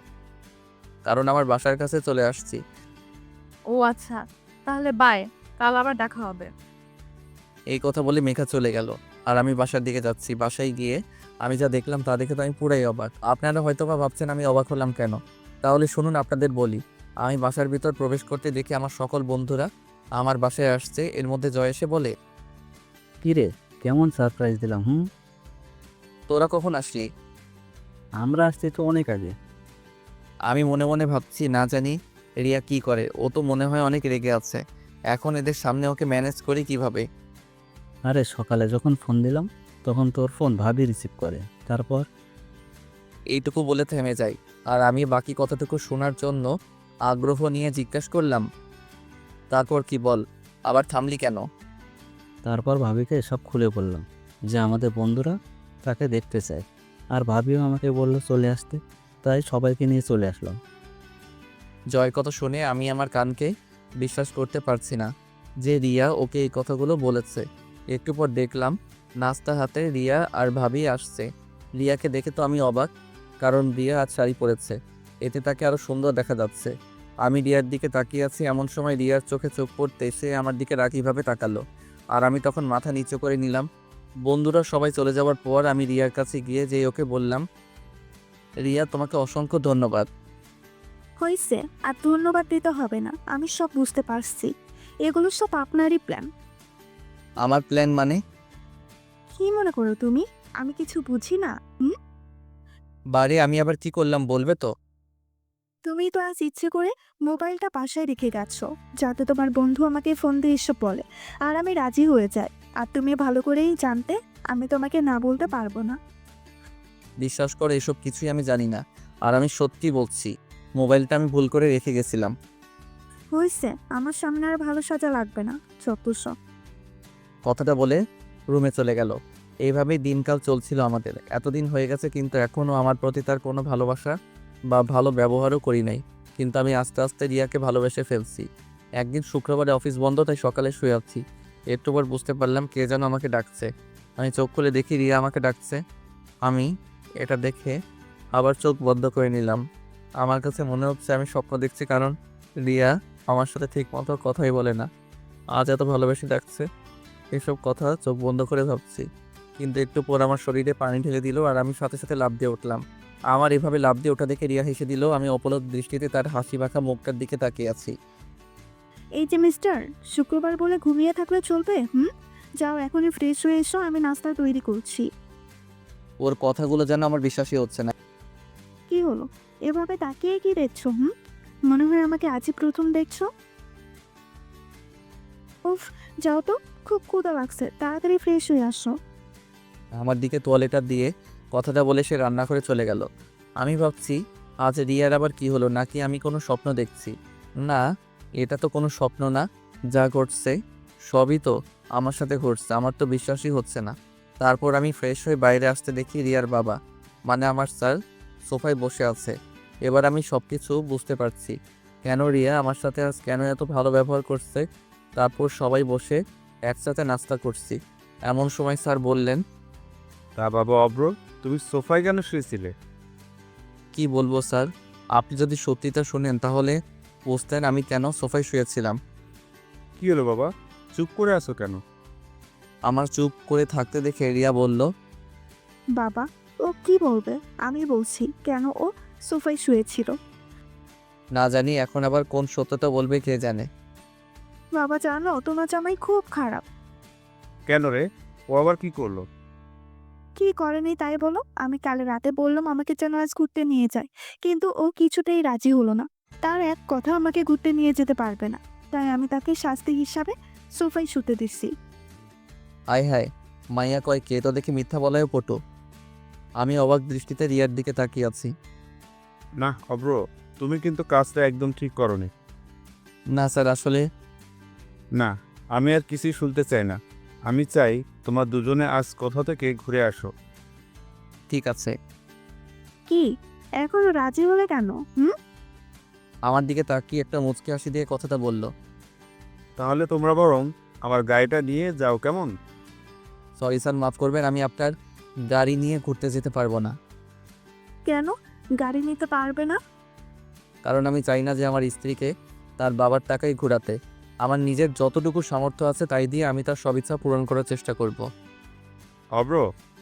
B: কারণ আমার বাসার কাছে চলে আসছি।
G: ও আচ্ছা, তাহলে বাই, কাল আবার দেখা হবে।
B: এই কথা বলে মেঘা চলে গেল। আর আমি বাসার দিকে যাচ্ছি। বাসায় গিয়ে আমি যা দেখলাম তা দেখে তো আমি পুরাই অবাক। আপনারা হয়তো বা ভাবছেন আমি অবাক হলাম কেন। তাহলে শুনুন, আপনাদের বলি। আমি বাসার ভিতর প্রবেশ করতে দেখি আমার সকল বন্ধুরা আমার বাসায় আসছে। এর মধ্যে জয় এসে বলে,
E: কি রে, কেমন সারপ্রাইজ দিলাম?
B: তোরা কখন আসলি?
E: আমরা আসছি তো অনেক আগে।
B: আমি মনে মনে ভাবছি, না জানি রিয়া কি করে। ও তো মনে হয় অনেক রেগে আছে। এখন এদের সামনে ওকে ম্যানেজ করি কিভাবে?
E: আরে সকালে যখন ফোন দিলাম তখন তোর ফোন ভাবি রিসিভ করে, তারপর
B: এইটুকু বলে থেমে যাই। আর আমি বাকি কথাটুকু শোনার জন্য আগ্রহ নিয়ে জিজ্ঞাসা করলাম, তারপর কি বল? আবার থামলি কেন?
E: তারপর ভাবিকে সব খুলে বললাম যে আমাদের বন্ধুরা তাকে দেখতে চায়, আর ভাবিও আমাকে বললো চলে আসতে, তাই সবাইকে নিয়ে চলে আসলাম।
B: জয় কথা শুনে আমি আমার কানকে বিশ্বাস করতে পারছি না যে রিয়া ওকে এই কথাগুলো বলেছে। একটু পর দেখলাম নাস্তা হাতে রিয়া আর ভাবি আসছে। রিয়াকে দেখে তো আমি অবাক, কারণ রিয়া আজ শাড়ি পরেছে। এতে তাকে আরও সুন্দর দেখা যাচ্ছে। আমি রিয়ার দিকে তাকিয়ে আছি, এমন সময় রিয়ার চোখে চোখ পড়তে সে আমার দিকে রাগীভাবে তাকালো। আর আমি তখন মাথা নিচু করে নিলাম। বন্ধুরা সবাই চলে যাওয়ার পর আমি রিয়ার কাছে গিয়ে যেই ওকে বললাম, রিয়া তোমাকে অসংখ্য ধন্যবাদ।
A: হয়েছে, আর ধন্যবাদ দিতে হবে না, আমি সব বুঝতে পারছি। এগুলো সব আপনারই প্ল্যান।
B: আমার প্ল্যান মানে?
A: কি মনে করো তুমি আমি কিছু বুঝি না?
B: বারে আমি আবার কি করলাম বলবে তো?
A: তুমি তো আজ ইচ্ছে করে মোবাইলটা বাসায় রেখে গেছো, যাতে তোমার বন্ধু আমাকে ফোন দিয়ে এসব বলে, আর আমি রাজি হয়ে যাই। আর তুমি ভালো করেই জানতে আমি তোমাকে না বলতে পারবো না।
B: বিশ্বাস করে এসব কিছুই আমি জানি না। আর আমি সত্যি বলছি, মোবাইলটা আমি ভুল করে রেখে গেছিলাম।
A: হয়েছে, আমার সামনে আর ভালো সাজা লাগবে না, যত সব।
B: কথাটা বলে রুমে চলে গেল। এইভাবেই দিনকাল চলছিল আমাদের। এতদিন হয়ে গেছে কিন্তু এখনও আমার প্রতি তার কোনো ভালোবাসা বা ভালো ব্যবহারও করি নাই। কিন্তু আমি আস্তে আস্তে রিয়াকে ভালোবেসে ফেলছি। একদিন শুক্রবারে অফিস বন্ধ, তাই সকালে শুয়ে আছি। একটু পর বুঝতে পারলাম কে যেন আমাকে ডাকছে। আমি চোখ খুলে দেখি রিয়া আমাকে ডাকছে। আমি এটা দেখে আবার চোখ বন্ধ করে নিলাম। আমার কাছে মনে হচ্ছে আমি স্বপ্ন দেখছি, কারণ রিয়া আমার সাথে ঠিক মতো কথাই বলে না। আজ এত ভালোবেসে ডাকছে, এসব কথা চোখ বন্ধ করে ভাবছি। কিন্তু একটু পর আমার শরীরে পানি ঢেলে দিল আর আমি সাথে সাথে লাফ দিয়ে উঠলাম। আমার এভাবে লাফ দিয়ে ওঠা দেখে রিয়া হেসে দিল। আমি অপলক দৃষ্টিতে তার হাসি মাখা মুখটার দিকে তাকিয়ে আছি।
A: এই যে মিস্টার, শুক্রবার বলে ঘুমিয়ে থাকলে চলবে? যাও এখনই ফ্রেশ হয়ে এসো, আমি নাস্তা তৈরি করছি।
B: ওর কথাগুলো যেন আমার বিশ্বাসই হচ্ছে না।
A: কি হলো, এভাবে তাকিয়ে কি দেখছো? মনে হয় আমাকে আজই প্রথম দেখছো। উফ, যাও তো, খুব ক্ষুধা লাগছে, তাড়াতাড়ি ফ্রেশ হয়ে আসো।
B: আমার দিকে তোয়ালেটা দিয়ে কথাটা বলে সে রান্না করে চলে গেল। আমি ভাবছি আজ রিয়ার আবার কি হলো, নাকি আমি কোনো স্বপ্ন দেখছি? না, এটা তো কোনো স্বপ্ন না। যা ঘটছে সবই তো আমার সাথে ঘটছে। আমার তো বিশ্বাসই হচ্ছে না। তারপর আমি ফ্রেশ হয়ে বাইরে আসতে দেখি রিয়ার বাবা, মানে আমার স্যার, সোফায় বসে আছে। এবার আমি সব কিছু বুঝতে পারছি, কেন রিয়া আমার সাথে আজ কেন এত ভালো ব্যবহার করছে। তারপর সবাই বসে একসাথে নাস্তা করছি। এমন সময় স্যার বললেন,
C: তা বাবা অব্র, তুমি সোফায় কেন শুয়েছিলে?
B: কি বলবো স্যার, আপনি যদি সত্যিটা শুনেন তাহলে বুঝতেন আমি কেন সোফায় শুয়েছিলাম।
C: কি হলো বাবা, চুপ করে আছো কেন?
B: আমার চুপ করে থাকতে দেখে রিয়া বলল,
A: বাবা, ও কি বলবে? আমি বলছি কেন ও সোফায় শুয়েছিল।
B: না জানি এখন আবার কোন সত্যটা বলবে কে জানে।
A: বাবা জানো, তোমার জামাই খুব খারাপ।
C: কেন রে, ও আবার কি করলো?
A: কি করেনি তাই বলো? আমি কাল রাতে বললাম আমাকে যেন আজ ঘুরতে নিয়ে যায়, কিন্তু ও কিছুতেই রাজি হলো না। তার এক কথা আমাকে ঘুরতে নিয়ে যেতে পারবে না, তাই আমি তাকে শাস্তি হিসাবে সোফায় শুতে দিচ্ছি।
B: আয় হায়, মাইয়া কয় কে তো দেখি মিথ্যা বলায় পটু। আমি অবাক দৃষ্টিতে রিয়ার দিকে তাকিয়ে আছি।
C: না অব্র, তুমি কিন্তু কাজটা একদম ঠিক করনি।
B: না স্যার, আসলে
C: না, আমি আর কিছুই শুনতে চাই না। আমি চাই তোমার দুজনে আজ কোথা থেকে ঘুরে আসো।
B: ঠিক আছে।
A: কি এখনো রাজি হলে কেন? হুম?
B: আমার দিকে তাকিয়ে একটা মুচকি হাসি দিয়ে কথাটা বলল।
C: তাহলে তোমরা বরং আমার গাড়িটা নিয়ে যাও, কেমন?
B: সরি স্যার, মাফ করবেন, আমি আপনার গাড়ি নিয়ে ঘুরতে যেতে পারবো না।
A: কেন গাড়ি নিতে পারবে না?
B: কারণ আমি চাই না যে আমার স্ত্রীকে তার বাবার টাকায় ঘোরাতে। আমার নিজের যতটুকু সামর্থ্য আছে তাই দিয়ে আমি তার সব ইচ্ছা পূরণ করার চেষ্টা করব।
C: অব্র,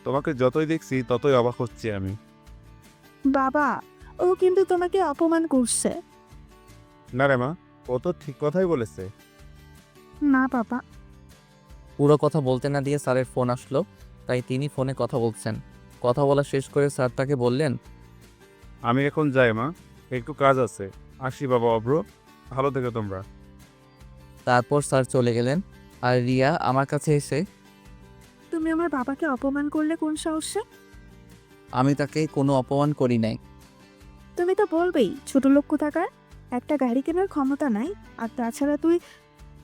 C: তোমাকে যতই দেখছি ততই অবাক হচ্ছি আমি।
A: বাবা, ও কিন্তু তোমাকে অপমান করছে।
C: না রে মা, ও তো ঠিক কথাই বলেছে।
A: না বাবা।
B: পুরো কথা বলতে না দিয়ে স্যারের ফোন আসলো, তাই তিনি ফোনে কথা বলছেন। কথা বলা শেষ করে স্যার তাকে বললেন,
C: আমি এখন যাই মা, একটু কাজ আছে। আসি বাবা অব্র, ভালো থেকো তোমরা।
B: তারপর স্যার চলে গেলেন। আর রিয়া আমার কাছে এসে,
A: তুমি আমার বাবাকে অপমান করলে কোন সাহসে?
B: আমি তাকে কোনো অপমান করি নাই।
A: তুমি তো বলবেই ছোট লোক কোথাকার, একটা গাড়ি কেনার ক্ষমতা নাই। আর তাছাড়া তুই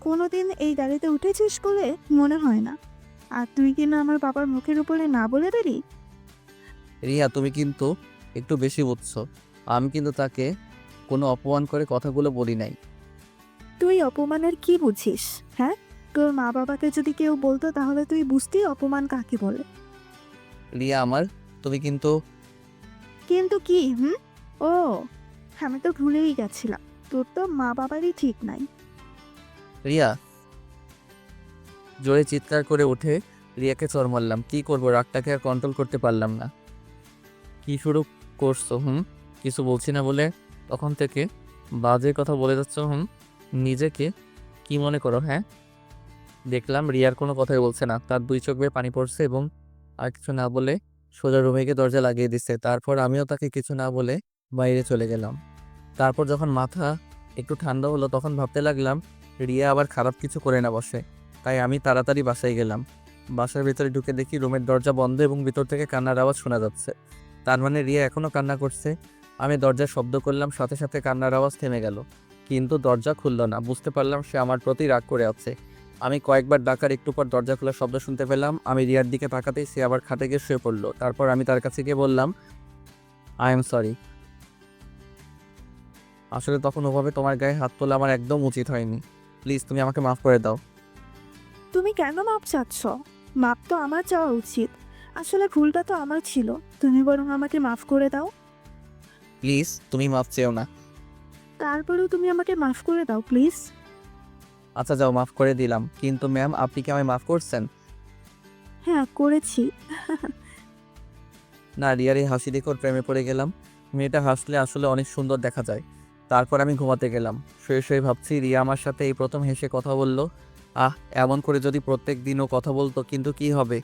A: কোনোদিন এই গাড়িতে উঠেছিস বলে মনে হয় না। আর তুই কিনা আমার বাবার মুখের উপরে না বলে দিলি।
B: রিয়া, তুমি কিন্তু একটু বেশি বুঝছো। আমি কিন্তু তাকে কোনো অপমান করে কথাগুলো বলি নাই।
A: তুই অপমানের কি বুঝিস? হ্যাঁ, তোর মা বাবাকে যদি কেউ বলতো তাহলে তুই বুঝতি অপমান কাকে বলে।
B: রিয়া আমার, তুমি কিন্তু
A: কিন্তু কি? হুম? ও, আমি তো ভুলেই গেছিলাম, তোর তো মা বাবারই ঠিক নাই।
B: রিয়া, জোরে চিৎকার করে উঠে রিয়াকে চড় মারলাম। কি করবো, রাগটাকে আর কন্ট্রোল করতে পারলাম না। কি শুরু করছো? কিছু বলছি না বলে তখন থেকে বাজে কথা বলে যাচ্ছ। নিজেকে কি মনে করো? হ্যাঁ। দেখলাম রিয়ার কোনো কথাই বলছে না, তার দুই চোখ বেয়ে পানি পড়ছে এবং আর কিছু না বলে সোজা রুমে গিয়ে দরজা লাগিয়ে দিচ্ছে। তারপর আমিও তাকে কিছু না বলে বাইরে চলে গেলাম। তারপর যখন মাথা একটু ঠান্ডা হলো তখন ভাবতে লাগলাম রিয়া আবার খারাপ কিছু করে না বসে। তাই আমি তাড়াতাড়ি বাসায় গেলাম। বাসার ভেতরে ঢুকে দেখি রুমের দরজা বন্ধ এবং ভিতর থেকে কান্নার আওয়াজ শোনা যাচ্ছে। তার মানে রিয়া এখনও কান্না করছে। আমি দরজার শব্দ করলাম, সাথে সাথে কান্নার আওয়াজ থেমে গেল, কিন্তু দরজা খুলল না। বুঝতে পারলাম সে আমার প্রতি রাগ করে আছে। আমি কয়েকবার ডাকার একটু পর দরজা খোলার শব্দ শুনতে পেলাম। আমি রিয়ার দিকে তাকাতেই সে আবার খাটে গিয়ে শুয়ে পড়লো। তারপর আমি তার কাছে গিয়ে বললাম, আই এম সরি। আসলে তখন ওভাবে তোমার গায়ে হাত তোলা আমার একদম উচিত হয়নি। প্লিজ তুমি আমাকে মাফ করে দাও।
A: তুমি কেন মাপ চাচ্ছ? মাপ তো আমার চাওয়া উচিত। আসলে ভুলটা তো আমার ছিল, তুমি বরং আমাকে মাফ করে দাও।
B: প্লিজ তুমি মাফ চেও না।
A: তারপরেও তুমি আমাকে মাফ করে দাও প্লিজ।
B: আচ্ছা যাও, মাফ করে দিলাম। কিন্তু ম্যাম, আপনি কি আমায় মাফ করছেন?
A: হ্যাঁ, করেছি।
B: না, রিয়ার এই হাসি দেখে ওর প্রেমে পড়ে গেলাম। মেয়েটা হাসলে আসলে অনেক সুন্দর দেখা যায়। তারপর আমি ঘুমাতে গেলাম। শুয়ে শুয়ে ভাবছি রিয়া আমার সাথে এই প্রথম হেসে কথা বলল। এমন করে যদি প্রত্যেক দিনও কথা বলতো, কিন্তু কি হবে,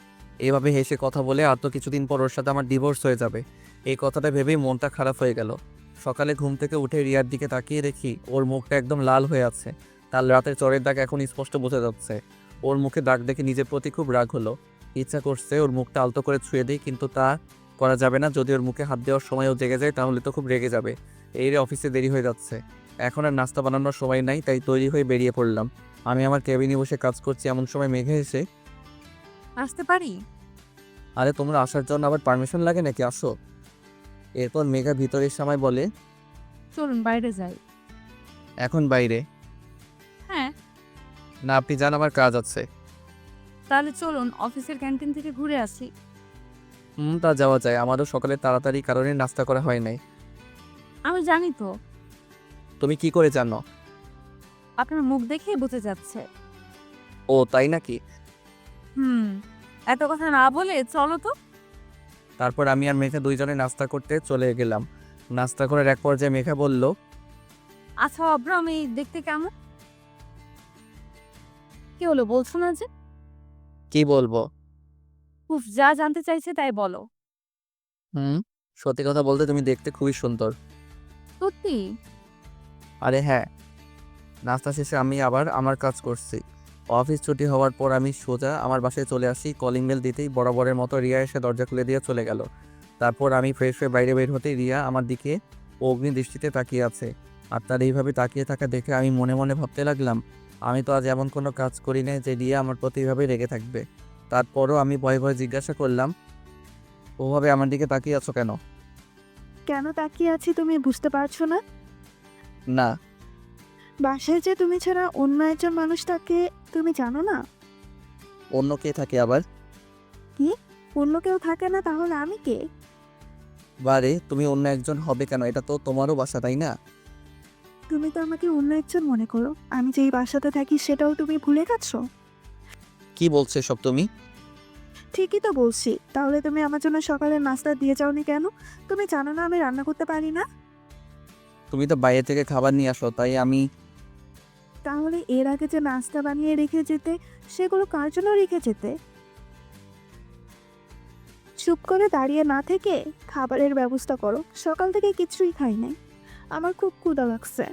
B: এভাবে হেসে কথা বলে আর তো কিছুদিন পর ওর সাথে আমার ডিভোর্স হয়ে যাবে। এই কথাটা ভেবেই মনটা খারাপ হয়ে গেল। সকালে ঘুম থেকে উঠে রিয়ার দিকে তাকিয়ে দেখি ওর মুখটা একদম লাল হয়ে আছে। তার রাতের চরের দাগ এখন স্পষ্ট বোঝা যাচ্ছে। ওর মুখে দাগ দেখে নিজের প্রতি খুব রাগ হলো। ইচ্ছা করছে ওর মুখটা আলতো করে ছুঁয়ে দিই, কিন্তু তা করা যাবে না। যদি ওর মুখে হাত দেওয়ার সময়ও জেগে যায় তাহলে তো খুব রেগে যাবে। এই রে, অফিসে দেরি হয়ে যাচ্ছে। এখন আর নাস্তা বানানোর সময় নাই, তাই তৈরি হয়ে বেরিয়ে পড়লাম। আমি আমার কেবিনে বসে কাজ করছি, এমন সময় মেঘে এসে,
G: আসতে পারি?
B: আরে তোমরা আসার জন্য আবার পারমিশন লাগে নাকি, আসো। এরপর মেঘা ভিতরে এসে আমায় বলে,
G: চলুন বাইরে যাই।
B: এখন বাইরে?
G: হ্যাঁ।
B: না, আপনি যান, আমার কাজ আছে।
G: তাহলে চলুন অফিসের ক্যান্টিন থেকে ঘুরে আসি।
B: তা যাওয়া যায়, আমারও সকালে তাড়াতাড়ি কারণে নাস্তা করা হয় নাই।
G: আমি জানি তো,
B: তুমি কি করে জানো?
G: আপনার মুখ দেখেই বোঝা যাচ্ছে।
B: ও তাই নাকি?
G: এত কথা না বলে চলো তো।
B: তারপর আমি আর মেঘা দুইজনে নাস্তা করতে চলে গেলাম। নাস্তা করার এক পর্যায়ে মেঘা বলল,
G: আচ্ছা অব্র, আমি দেখতে কেমন? কি হলো, বলছো না যে?
B: কি বলবো?
G: উফ, যা জানতে চাইছে তাই বলো।
B: সত্যি কথা বলতে তুমি দেখতে খুবই সুন্দর।
G: সত্যি?
B: আরে হ্যাঁ। নাস্তা শেষে আমি আবার আমার কাজ করছি। অফিস ছুটি হওয়ার পর আমি সোজা আমার বাসায় চলে আসি। কলিং বেল দিতেই বরাবরের মতো রিয়া এসে দরজা খুলে দিয়ে চলে গেল। তারপর আমি ফ্রেশ হয়ে বাইরে বের হতেই রিয়া আমার দিকে অগ্নি দৃষ্টিতে তাকিয়ে আছে। আর তার এইভাবে তাকিয়ে থাকা দেখে আমি মনে মনে ভাবতে লাগলাম, আমি তো আজ এমন কোনো কাজ করি না যে রিয়া আমার প্রতি এইভাবে রেগে থাকবে। তারপরও আমি ভয়ে ভয়ে জিজ্ঞাসা করলাম, ওভাবে আমার দিকে তাকিয়ে আছো কেন?
A: কেন তাকিয়ে আছি তুমি বুঝতে পারছো না?
B: না।
A: বাসায় যে তুমি ছাড়া অন্য একজন মানুষ থাকে তুমি জানো না?
B: অন্য কে থাকে আবার?
A: অন্য কেউ থাকে না তাহলে আমি কে?
B: বারে, তুমি অন্য একজন হবে কেন? এটা তো তোমারও বাসা, তাই না?
A: তুমি তো আমাকে অন্য একজন মনে করো, আমি যেই বাসাতে থাকি সেটাও তুমি ভুলে গেছো?
B: কি বলছো সব তুমি?
A: ঠিকই তো বলছি, তাহলে তুমি আমার জন্য সকালে নাস্তা দিয়ে যাওনি কেন? তুমি জানো না আমি রান্না করতে পারি না?
B: তুমি তো বাইরে থেকে খাবার নিয়ে আসো, তাই আমি।
A: তাহলে এর আগে যে নাস্তা বানিয়ে রেখে যেতে সেগুলো কার জন্য রেখে যেতে? চুপ করে দাঁড়িয়ে না থেকে খাবারের ব্যবস্থা করো, সকাল থেকে কিছুই খাই নাই, আমার খুব ক্ষুধা লাগছে।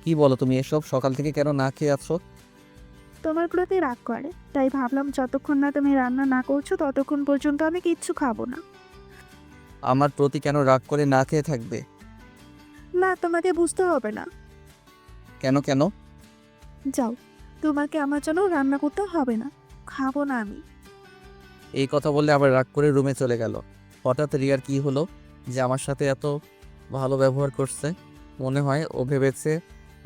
B: কি বলো তুমি এসব? সকাল থেকে কেন না খেয়ে আছো?
A: তোমার প্রতি রাগ করে, তাই ভাবলাম যতক্ষণ না তুমি রান্না না করছো ততক্ষণ পর্যন্ত আমি কিচ্ছু খাবো না।
B: আমার প্রতি কেন রাগ করে না খেয়ে থাকবে?
A: না, তোমাকে বুঝতে হবে না।
B: কেন কেন?
A: যাও, তোমাকে আমার জন্য রান্না করতে হবে না, খাবো না আমি।
B: এই কথা বলে আবার রাগ করে রুমে চলে গেল। হঠাৎ রিয়ার কি হলো যে আমার সাথে এত ভালো ব্যবহার করছে? মনে হয় ও ভেবেছে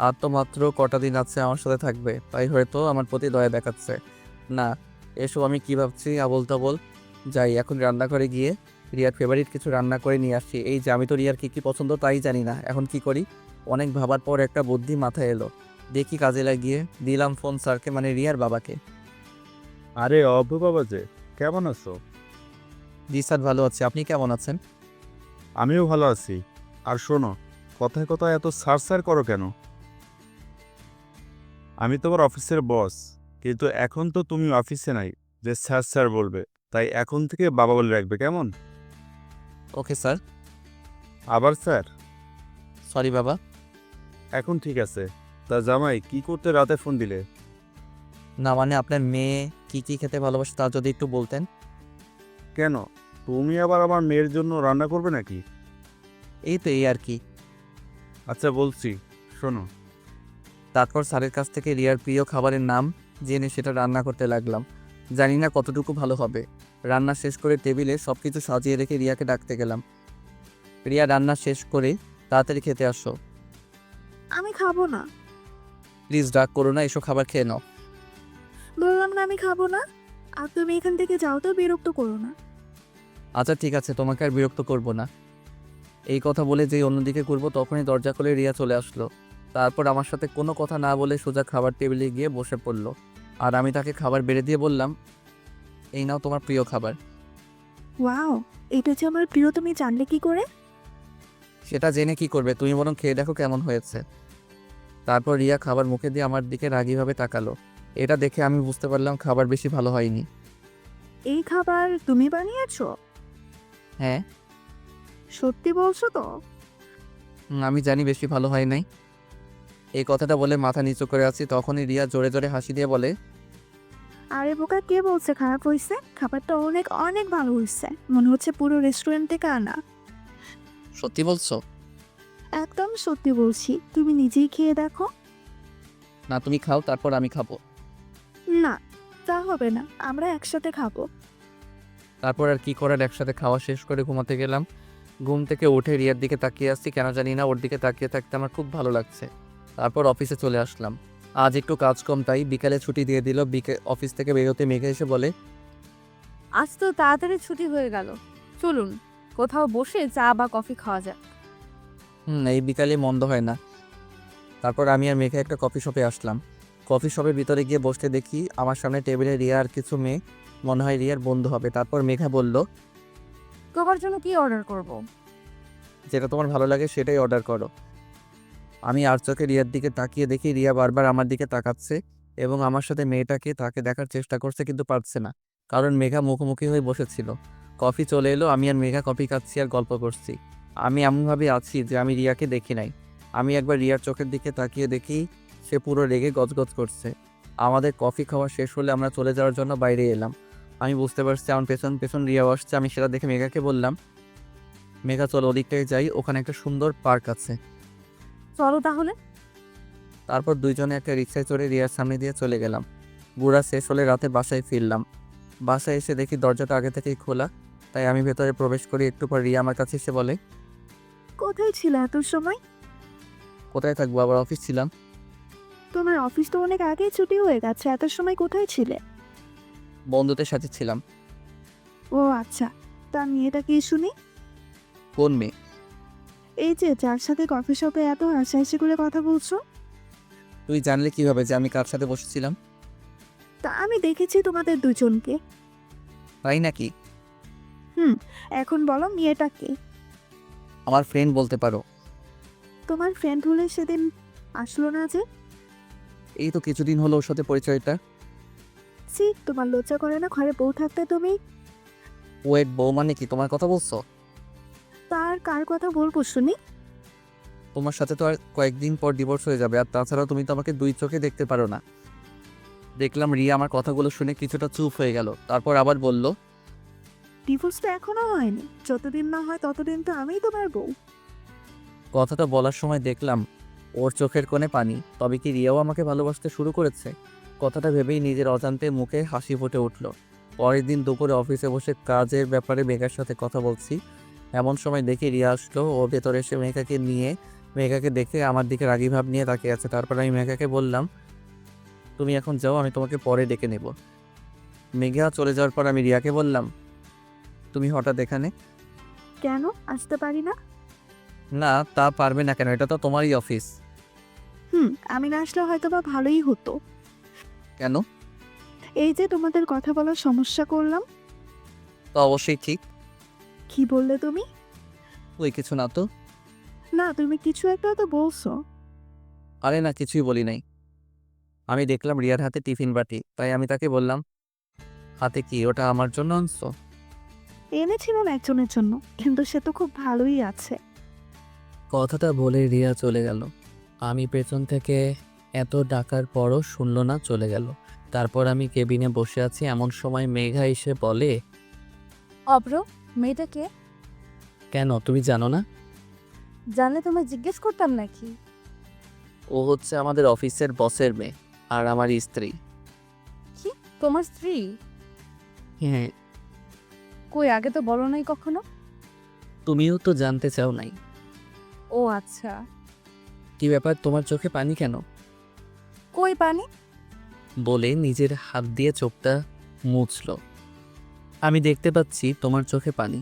B: আর তো মাত্র কটা দিন আছে আমার সাথে থাকবে, তাই হয়তো আমার প্রতি দয়া দেখাচ্ছে। না, এসব আমি কি ভাবছি আবোল তাবোল। যাই এখন রান্নাঘরে গিয়ে রিয়ার ফেভারিট কিছু রান্না করে নিয়ে আসছি। এই যে আমি তো রিয়ার কী কী পছন্দ তাই জানি না, এখন কি করি? অনেক ভাবার পর একটা বুদ্ধি মাথায় এলো। দেখি কাজে লাগিয়ে দিলাম ফোন স্যারকে, মানে রিয়ার বাবাকে।
C: আরে অভ্র বাবা যে, কেমন আছো?
B: জি স্যার, ভালো আছি। আপনি কেমন আছেন?
C: আমিও ভালো আছি। আর শোনো, কথায় কথায় এত সার করো কেন? আমি তোমার অফিসের বস, কিন্তু এখন তো তুমি অফিসে নাই যে স্যার বলবে। তাই এখন থেকে বাবা বলে রাখবে, কেমন?
B: Okay sir.
C: আবার স্যার?
B: সরি বাবা।
C: এখন ঠিক আছে। তা জামাই, কি করতে রাতে ফোন দিলে?
B: না মানে আপনার মেয়ে কি কি খেতে ভালোবাসে তা যদি একটু বলতেন।
C: কেন, তুমি আবার আমার মেয়ের জন্য রান্না করবে নাকি?
B: এই তো এই আর কি।
C: আচ্ছা বলছি, শোনো।
B: তারপর স্যারের কাছ থেকে রিয়ার প্রিয় খাবারের নাম জেনে সেটা রান্না করতে লাগলাম। জানি না কতটুকু ভালো হবে। রান্না শেষ করে টেবিলে সব কিছু সাজিয়ে রেখে রিয়াকে ডাকতে গেলাম। রিয়া, রান্না শেষ করে তাড়াতাড়ি খেতে আসো।
A: আমি খাবো না।
B: প্লিজ ডাক করো না, এসো খাবার খেয়ে নাও।
A: বললাম না আমি খাবো না। আর তুমি এখান থেকে যাও তো, বিরক্ত করো না।
B: আচ্ছা ঠিক আছে, তোমাকে আর বিরক্ত করব না। এই কথা বলে যেই অন্যদিকে করবো তখনই দরজা খুলে রিয়া চলে আসলো। তারপর আমার সাথে কোনো কথা না বলে সোজা খাবার টেবিলে গিয়ে বসে পড়লো। আর আমি তাকে খাবার বেড়ে দিয়ে বললাম, এই নাও তোমার প্রিয় খাবার।
A: ওয়াও, এটা যে আমার প্রিয় তুমি জানলে কি করে?
B: সেটা জেনে কি করবে, তুমি বরং খেয়ে দেখো কেমন হয়েছে। তারপর রিয়া খাবার মুখে দিয়ে আমার দিকে রাগীভাবে তাকালো। এটা দেখে আমি বুঝতে পারলাম খাবার বেশি ভালো হয়নি।
A: এই খাবার তুমি বানিয়েছো?
B: হ্যাঁ।
A: সত্যি বলছো তো?
B: আমি জানি বেশি ভালো হয় নাই। এই কথাটা বলে মাথা নিচু করে আছি, তখনই রিয়া জোরে জোরে হাসি দিয়ে বলে,
A: আরে বোকা, কে বলছে খারাপ হয়েছে? খাবারটা অনেক অনেক ভালো হয়েছে, মনে হচ্ছে পুরো রেস্টুরেন্ট থেকে আনা।
B: সত্যি বলছো?
A: একদম সত্যি বলছি, তুমি নিজেই খেয়ে দেখো।
B: না তুমি খাও, তারপর আমি খাবো।
A: না, তা হবে না, আমরা একসাথে খাবো।
B: তারপর আর কি করার, একসাথে খাওয়া শেষ করে ঘুমাতে গেলাম। ঘুম থেকে উঠে রিয়ার দিকে তাকিয়ে আসছি, কেন জানি না ওর দিকে তাকিয়ে থাকতে আমার খুব ভালো লাগছে। তারপর অফিসে চলে আসলাম। আজ একটু কাজ কম, তাই বিকালে ছুটি দিয়ে দিল। অফিস থেকে বেরোতে মেঘে এসে বলে,
G: আজ তো তাড়াতাড়ি ছুটি হয়ে গেল, চলুন কোথাও বসে চা বা কফি খাওয়া যাক।
B: এই বিকালে মন্দ হয় না। তারপর আমি আর মেঘে একটা কফি শপে আসলাম। কফি শপের ভিতরে গিয়ে বসতে দেখি আমার সামনে টেবিলে রিয়া আর কিছু মেয়ে, মনে হয় রিয়ার বন্ধু হবে। তারপর মেঘা বলল,
G: তোমার জন্য কি অর্ডার করব?
B: যেটা তোমার ভালো লাগে সেটাই অর্ডার করো। আমি আর চোখে রিয়ার দিকে তাকিয়ে দেখি রিয়া বারবার আমার দিকে তাকাচ্ছে এবং আমার সাথে মেয়েটাকে তাকে দেখার চেষ্টা করছে, কিন্তু পারছে না, কারণ মেঘা মুখোমুখি হয়ে বসেছিল। কফি চলে এলো, আমি আর মেঘা কফি খাচ্ছি আর গল্প করছি। আমি এমনভাবে আছি যে আমি রিয়াকে দেখি নাই। আমি একবার রিয়ার চোখের দিকে তাকিয়ে দেখি সে পুরো রেগে গজগজ করছে। আমাদের কফি খাওয়া শেষ হলে আমরা চলে যাওয়ার জন্য বাইরে এলাম। আমি বুঝতে পারছি আমার পেছন পেছন রিয়াও আসছে। আমি সেটা দেখে মেঘাকে বললাম, মেঘা চলো ওদিকটায় যাই, ওখানে একটা সুন্দর পার্ক আছে।
G: চলো তাহলে।
B: তারপর দুইজনে একটা রিক্সায় চড়ে রিয়ার সামনে দিয়ে চলে গেলাম। ঘোরা শেষ হলে রাতে বাসায় ফিরলাম। বাসায় এসে দেখি দরজাটা আগে থেকেই খোলা, তাই আমি ভেতরে প্রবেশ করি। একটু পর রিয়া আমার কাছে এসে বলে,
A: কোথায় ছিলে এত সময়?
B: কোথায় থাকবো, আবার অফিস ছিলাম।
A: তোমার অফিস তো অনেক আগেই ছুটি হয়ে গেছে, এত সময় কোথায় ছিলে?
B: বন্ধুদের সাথে ছিলাম।
A: ও আচ্ছা, তা মেয়েটা কি শুনি?
B: কোন মেয়ে?
A: এই যে যার সাথে কফি শপে এত হাসাহাসি করে কথা বলছো।
B: তুই জানলে কিভাবে যে আমি কার সাথে বসেছিলাম?
A: তা আমি দেখেছি তোমাদের দুজনকে।
B: তাই নাকি?
A: এখন বলো মেয়েটা কে?
B: আমার ফ্রেন্ড বলতে পারো।
A: তোমার ফ্রেন্ড হলে সেদিন আসলো না যে?
B: এই তো কিছুদিন হলো ওর সাথে পরিচয়টা।
A: ছি, তোমার লজ্জা করে না ঘরে বউ থাকতে তুমি?
B: ওয়েট, বউ মানে কি তোমার কথা বলছো?
A: তার কার কথা বলবো শুনি?
B: তোমার সাথে তো আর কয়েকদিন পর ডিভোর্স হয়ে যাবে, আর তাছাড়াও তুমি তো আমাকে দুই চোখে দেখতে পারো না। দেখলাম রিয়া আমার কথাগুলো শুনে কিছুটা চুপ হয়ে গেল, তারপর আবার বলল,
A: ডিভোর্স তো এখনো হয়নি, যতদিন না হয় ততদিন তো আমিই তোমার বউ।
B: কথাটা বলার সময় দেখলাম ওর চোখের কোণে পানি। তবে কি রিয়াও আমাকে ভালোবাসতে শুরু করেছে? কথাটা ভেবেই নিজের অজান্তে মুখে হাসি ফুটে উঠল। পরের দিন দুপুরে অফিসে বসে কাজের ব্যাপারে মেঘার সাথে কথা বলছি, এমন সময় দেখি রিয়া আসলো। ও ভেতরে এসে মেঘাকে দেখে আমার দিকে রাগী ভাব নিয়ে তাকিয়ে আছে। তারপর আমি মেঘাকে বললাম, তুমি এখন যাও, আমি তোমাকে পরে ডেকে নেব। মেঘা চলে যাওয়ার পর আমি রিয়াকে বললাম, তুমি হঠাৎ এখানে?
A: কেন আসতে পারি না?
B: না, তা পারবে না কেন? এটা তো তোমারই অফিস।
A: আমি না আসলে হয়তো বা ভালোই হতো।
B: কেন?
A: এই যে তোমাদের কথা বলার সমস্যা করলাম।
B: তো অবশ্যই ঠিক।
A: কি বললে তুমি?
B: ওই কিছু না তো।
A: না, তুমি কিছু একটা তো বলছো।
B: আরে না, কিছুই বলি নাই। আমি দেখলাম রিয়ার হাতে টিফিন বাটি, তাই আমি তাকে বললাম, হাতে কি, ওটা আমার জন্য আনছো?
A: এনেছিলাম একজনের জন্য, কিন্তু সে তো খুব ভালোই আছে।
B: কথাটা বলে রিয়া চলে গেল। আমি পেছন থেকে এত ডাকার পরও শুনল না, চলে গেল। তারপর আমি কেবিনে বসে আছি, এমন সময় মেঘা এসে বলে,
G: অব্র, মেয়েটাকে
B: কেন তুমি জানো না?
G: জানলে তোমায় জিজ্ঞেস করতাম নাকি?
B: ও হচ্ছে আমাদের অফিসের বসের মেয়ে, আর আমার স্ত্রী।
G: কি, তোমার স্ত্রী?
B: হ্যাঁ।
G: কই, আগে তো বলো নাই কখনো।
B: তুমিও তো জানতে চাও নাই।
G: ও আচ্ছা।
B: কি ব্যাপার, তোমার চোখে পানি কেন?
G: কই পানি?
B: বলে নিজের হাত দিয়ে চোখটা মুছল। আমি দেখতে পাচ্ছি তোমার চোখে পানি।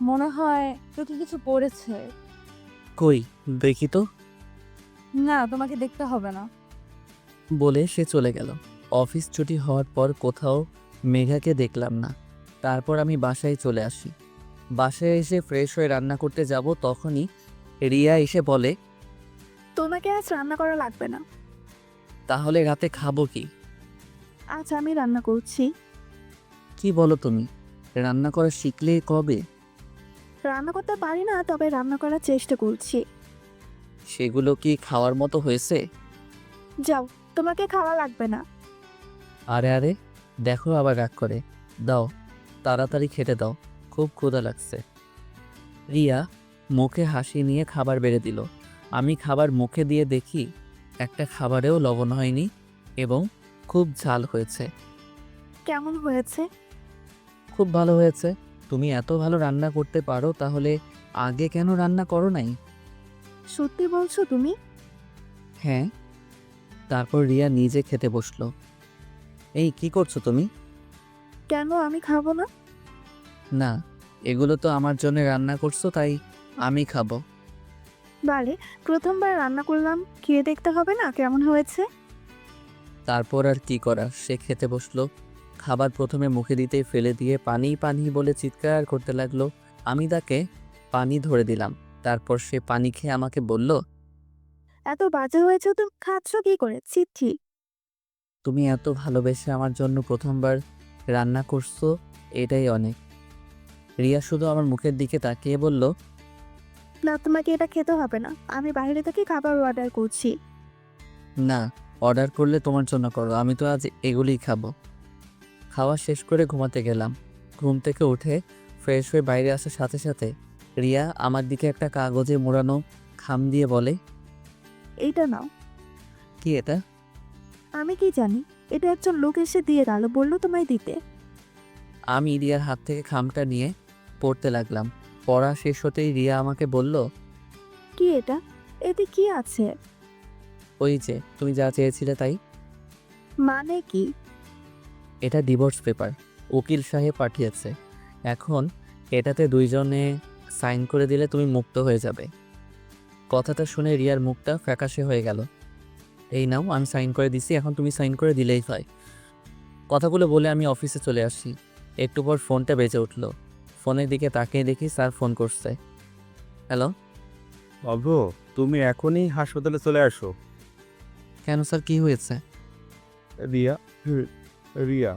G: মনে হয় চোখে কিছু পড়েছে।
B: কই দেখি তো।
G: না, তোমাকে দেখতে হবে না।
B: বলে সে চলে গেল। অফিস ছুটি হওয়ার পর কোথাও মেঘাকে দেখলাম না। তারপর আমি বাসায় চলে আসি। বাসায় এসে ফ্রেশ হয়ে রান্না করতে যাব, তখনই রিয়া এসে বলে,
A: তোমাকে আজ রান্না করা লাগবে না।
B: তাহলে রাতে খাবো কি?
A: আজ আমি রান্না করছি।
B: কি বলো তুমি? রান্না করা শিখলে কবে?
A: রান্না করতে পারি না, তবে রান্না করার চেষ্টা করছি।
B: সেগুলো কি খাওয়ার মতো হয়েছে?
A: যাও, তোমাকে খাওয়া লাগবে না।
B: আরে আরে, দেখো আবার রাগ করে। দাও, তাড়াতাড়ি খেতে দাও, খুব ক্ষুধা লাগছে। রিয়া মুখে হাসি নিয়ে খাবার বেড়ে দিল। আমি খাবার মুখে দিয়ে দেখি একটা খাবারেও লবণ হয়নি এবং খুব ঝাল হয়েছে।
A: কেমন হয়েছে?
B: খুব ভালো হয়েছে। তুমি এত ভালো রান্না করতে পারো, তাহলে আগে কেন রান্না করো নাই?
A: সত্যি বলছো তুমি?
B: হ্যাঁ। তারপর রিয়া নিজে খেতে বসলো। এই কি করছো তুমি?
A: কেন আমি খাবো না?
B: না, এগুলো তো আমার জন্য রান্না করছো, তাই আমি খাবো।
A: বারে, প্রথমবার রান্না করলাম, খেয়ে দেখতে হবে না কেমন হয়েছে?
B: তারপর আর কি করার, সে খেতে বসলো। খাবার প্রথমে মুখে দিতেই ফেলে দিয়ে পানি পানি বলে চিৎকার করতে লাগলো। আমি তাকে পানি ধরে দিলাম। তারপর সে পানি খেয়ে আমাকে বলল,
A: এত বাজে হয়েছে, তুমি খাচ্ছ কি করে? ছি ছি।
B: তুমি এত ভালোবেসে আমার জন্য প্রথমবার রান্না করছো, এটাই অনেক। রিয়া শুধু আমার মুখের দিকে তাকিয়ে বলল,
A: না, তোমাকে এটা খেতে হবে না, আমি বাইরে থেকে খাবার অর্ডার করছি।
B: না, অর্ডার করলে তোমার জন্য করো, আমি তো আজ এগুলিই খাবো। খাওয়া শেষ করে ঘুমাতে গেলাম। ঘুম থেকে উঠে ফ্রেশ হয়ে বাইরে আসার সাথে সাথে রিয়া আমার দিকে একটা কাগজে মোড়ানো খাম দিয়ে বলে,
A: এইটা নাও।
B: কি এটা?
A: আমি কি জানি, এটা একজন লোক এসে দিয়ে গেল, বললো তোমায় দিতে।
B: আমি রিয়ার হাত থেকে খামটা নিয়ে পড়তে লাগলাম। পড়া শেষ হতেই রিয়া আমাকে বলল,
A: কি এটা? এতে কি আছে?
B: ওই যে তুমি যা চেয়েছিলে তাই।
A: মানে কি?
B: এটা ডিভোর্স পেপার, উকিল সাহেব পাঠিয়েছে। এখন এটাতে দুইজনে সাইন করে দিলে তুমি মুক্ত হয়ে যাবে। কথাটা শুনে রিয়ার মুখটা ফ্যাকাশে হয়ে গেল। এই নাও, আমি সাইন করে দিছি, এখন তুমি সাইন করে দিলেই হয়। কথাগুলো বলে আমি অফিসে চলে আসি। একটু পর ফোনটা বেজে উঠল। ফোনের দিকে তাকিয়ে দেখি স্যার ফোন করছে। হ্যালো।
C: অভ্র, তুমি এখনই হাসপাতালে চলে আসো।
B: কেন স্যার, কি হয়েছে?
C: রিয়া রিয়া